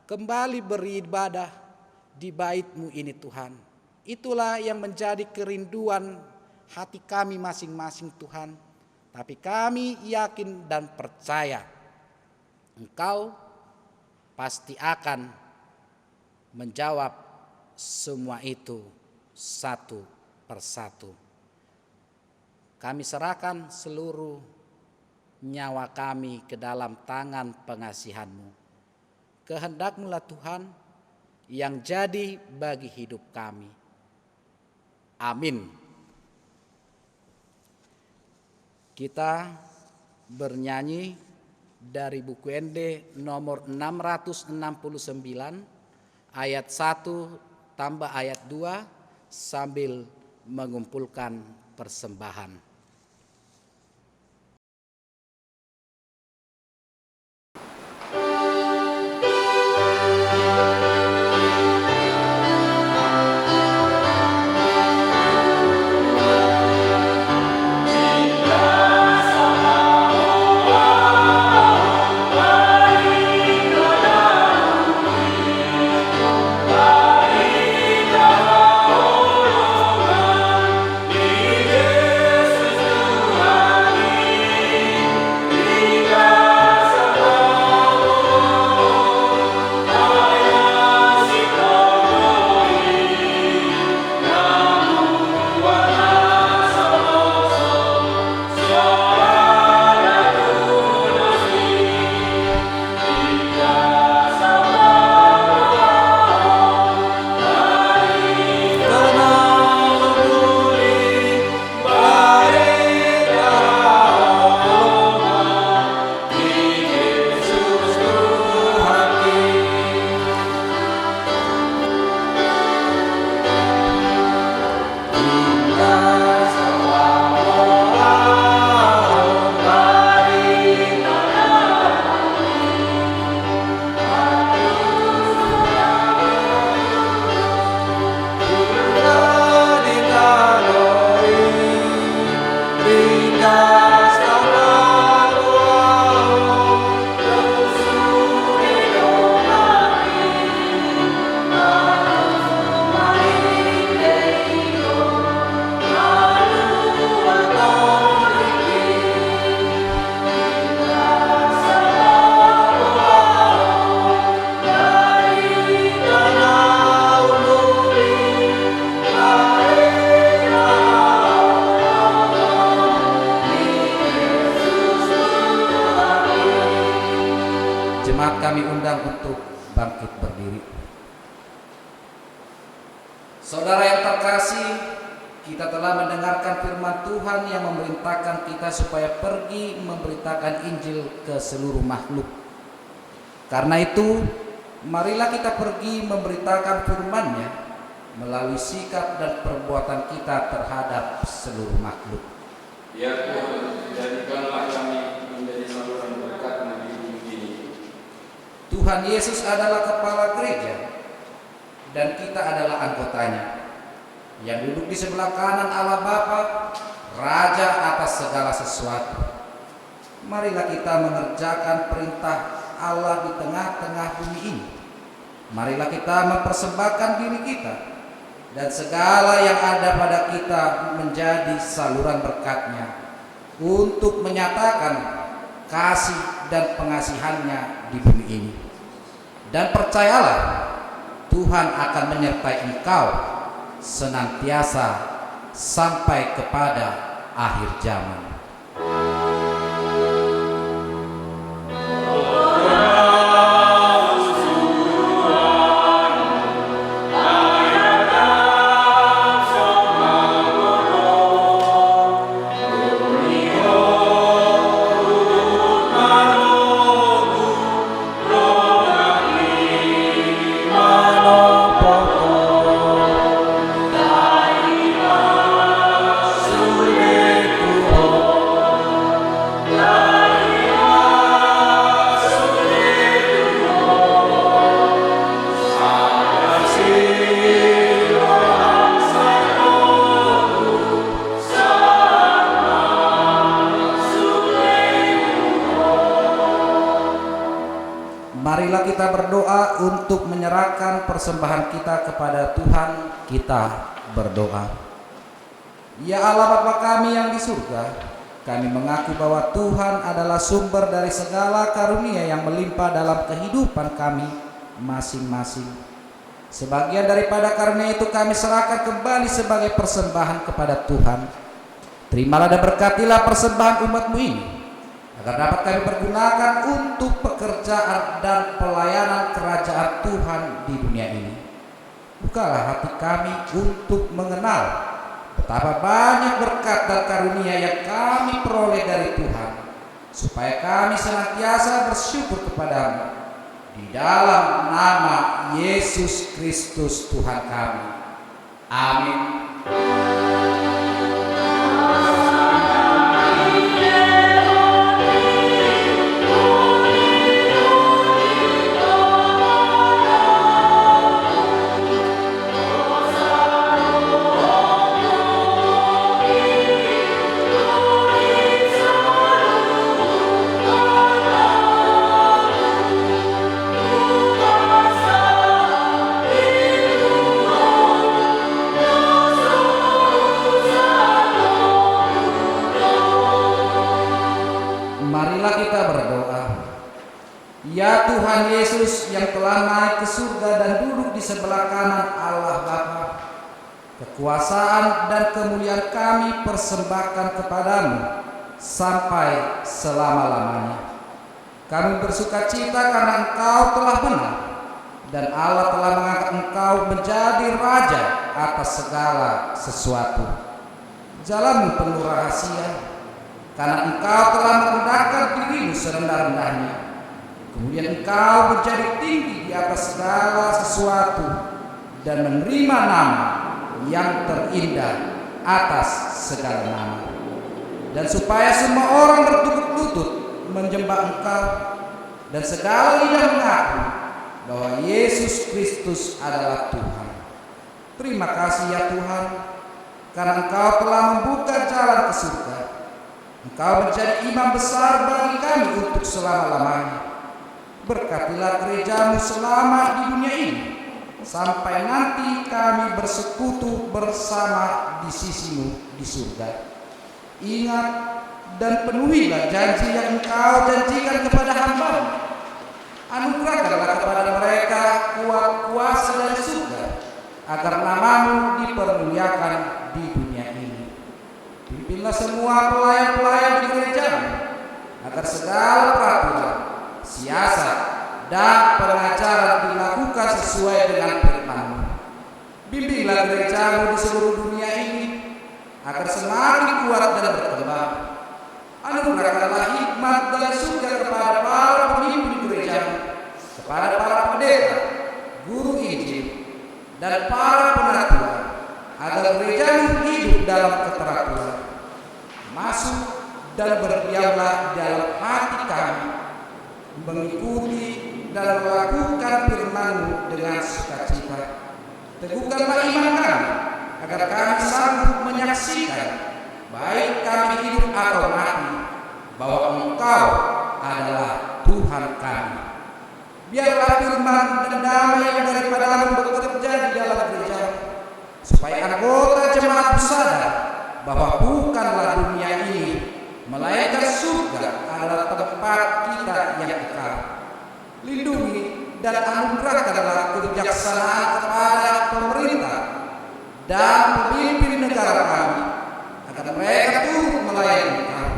kembali beribadah di bait-Mu ini Tuhan. Itulah yang menjadi kerinduan hati kami masing-masing Tuhan. Tapi kami yakin dan percaya Engkau pasti akan menjawab semua itu satu persatu. Kami serahkan seluruh nyawa kami ke dalam tangan pengasihan-Mu. Kehendak-Mu-lah Tuhan yang jadi bagi hidup kami. Amin. Kita bernyanyi dari buku ND nomor 669 ayat 1 tambah ayat 2 sambil mengumpulkan persembahan. Jemaat kami undang untuk bangkit berdiri. Saudara yang terkasih, kita telah mendengarkan firman Tuhan yang memerintahkan kita supaya pergi memberitakan Injil ke seluruh makhluk. Karena itu, marilah kita pergi memberitakan firman-Nya melalui sikap dan perbuatan kita terhadap seluruh makhluk. Ya Tuhan, jadikanlah kami menjadi saluran berkat-Mu di bumi ini. Tuhan Yesus adalah kepala gereja dan kita adalah anggotanya, yang duduk di sebelah kanan Allah Bapa, Raja atas segala sesuatu. Marilah kita mengerjakan perintah Allah di tengah-tengah bumi ini. Marilah kita mempersembahkan diri kita dan segala yang ada pada kita menjadi saluran berkat-Nya untuk menyatakan kasih dan pengasihan-Nya di bumi ini. Dan percayalah, Tuhan akan menyertai engkau senantiasa sampai kepada akhir zaman. Oh kita berdoa untuk menyerahkan persembahan kita kepada Tuhan. Kita berdoa. Ya Allah Bapa kami yang di surga, kami mengaku bahwa Tuhan adalah sumber dari segala karunia yang melimpah dalam kehidupan kami masing-masing. Sebagian daripada karunia itu kami serahkan kembali sebagai persembahan kepada Tuhan. Terimalah dan berkatilah persembahan umat-Mu ini, agar dapat kami pergunakan untuk pekerjaan dan pelayanan kerajaan Tuhan di dunia ini. Bukalah hati kami untuk mengenal betapa banyak berkat dan karunia yang kami peroleh dari Tuhan, supaya kami senantiasa bersyukur kepada-Mu. Di dalam nama Yesus Kristus Tuhan kami. Amin. Marilah kita berdoa. Ya Tuhan Yesus yang telah naik ke surga dan duduk di sebelah kanan Allah Bapa, kekuasaan dan kemuliaan kami persembahkan kepadamu sampai selama-lamanya. Kami bersuka cita karena Engkau telah benar, dan Allah telah mengangkat Engkau menjadi Raja atas segala sesuatu. Jalanmu penuh rahasia, karena Engkau telah merendahkan dirimu serendah-rendahnya. Kemudian Engkau menjadi tinggi di atas segala sesuatu dan menerima nama yang terindah atas segala nama. Dan supaya semua orang bertukuk lutut menyembah Engkau dan segala lidah mengaku bahwa Yesus Kristus adalah Tuhan. Terima kasih ya Tuhan, karena Engkau telah membuka jalan ke surga. Engkau menjadi imam besar bagi kami untuk selama-lamanya. Berkatilah gereja-Mu selama di dunia ini, sampai nanti kami bersekutu bersama di sisi-Mu di surga. Ingat dan penuhilah janji yang Engkau janjikan kepada hamba-Mu. Anugerahkanlah kepada mereka kuat kuasa dari surga, agar nama-Mu dipermuliakan di dunia ini. Pimpinlah semua pelayan-pelayan di gereja-Mu, agar segala peraturan, siasat, dan pengajaran dilakukan sesuai dengan firman-Mu. Bimbinglah gereja-Mu di seluruh dunia ini, agar semakin kuat dan berkembang. Anugerahkanlah hikmat dari surga kepada para pemimpin gereja-Mu, kepada para pendeta, guru Injil, dan para penatua, agar gereja-Mu hidup dalam keteraturan. Masuk dan berdiamlah dalam hati kami, mengikuti dan melakukan firman-Mu dengan sukacita. Teguhkanlah iman kami, agar kami sanggup menyaksikan, baik kami hidup atau mati, bahwa Engkau adalah Tuhan kami. Biarlah firman dan damai yang daripada-Mu bekerja di dalam gereja, supaya anggota jemaat sadar bahwa bukanlah dunia ini, melainkan surga adalah tempat kita yang kekal. Lindungi dan anugerahkanlah kebijaksanaan kepada pemerintah dan pemimpin negara kami, agar mereka turut melayani Engkau.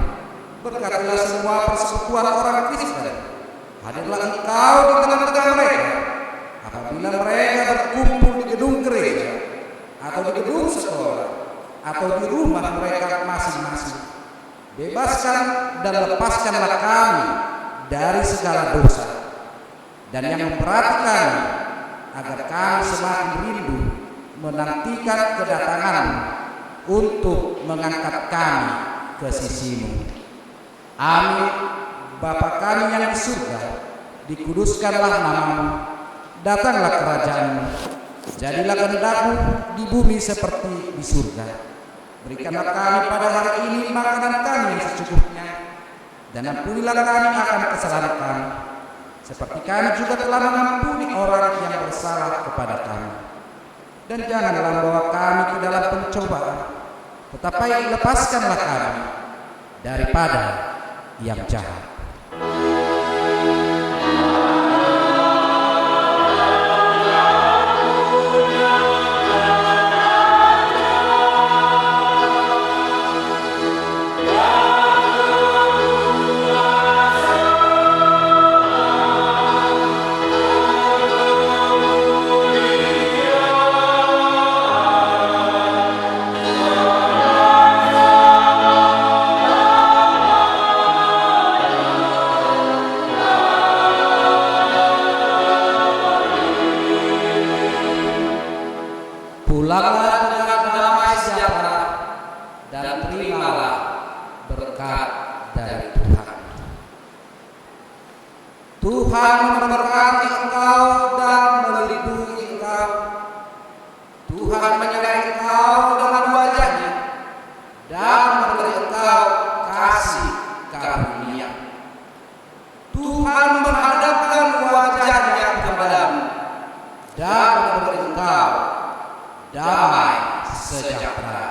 Berkatilah semua persekutuan orang Kristen. Hadirlah Engkau di tengah-tengah mereka, apabila mereka berkumpul di gedung gereja, atau di gedung sekolah, atau di rumah mereka masing-masing. Bebaskan dan lepaskanlah kami dari segala dosa, dan yang memperhatikan, agar kami semakin rindu menantikan kedatangan-Mu untuk mengangkat kami ke sisi-Mu. Amin. Bapa kami yang di surga, dikuduskanlah nama-Mu, datanglah kerajaan-Mu, jadilah kehendak-Mu di bumi seperti di surga. Berikanlah kami pada hari ini makanan kami yang secukupnya, dan ampunilah kami akan kesalahan kami, seperti kami juga telah mengampuni orang yang bersalah kepada kami. Dan janganlah membawa kami ke dalam pencobaan, tetapi lepaskanlah kami daripada yang jahat. Pulanglah dengan damai sejahtera dan terimalah berkat dari Tuhan. Tuhan memberkati engkau dan melindungi engkau. Tuhan menyertai engkau dengan wajah-Nya dan memberi engkau kasih karunia. Tuhan menghadapkan wajah-Nya kepadamu dan memberi engkau damai sejahtera.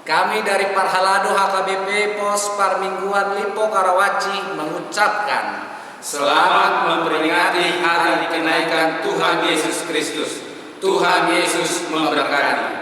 Kami dari Parhalado HKBP Pos Parmingguan Lipo Karawaci mengucapkan Selamat memperingati hari kenaikan Tuhan Yesus Kristus. Tuhan Yesus memberkati.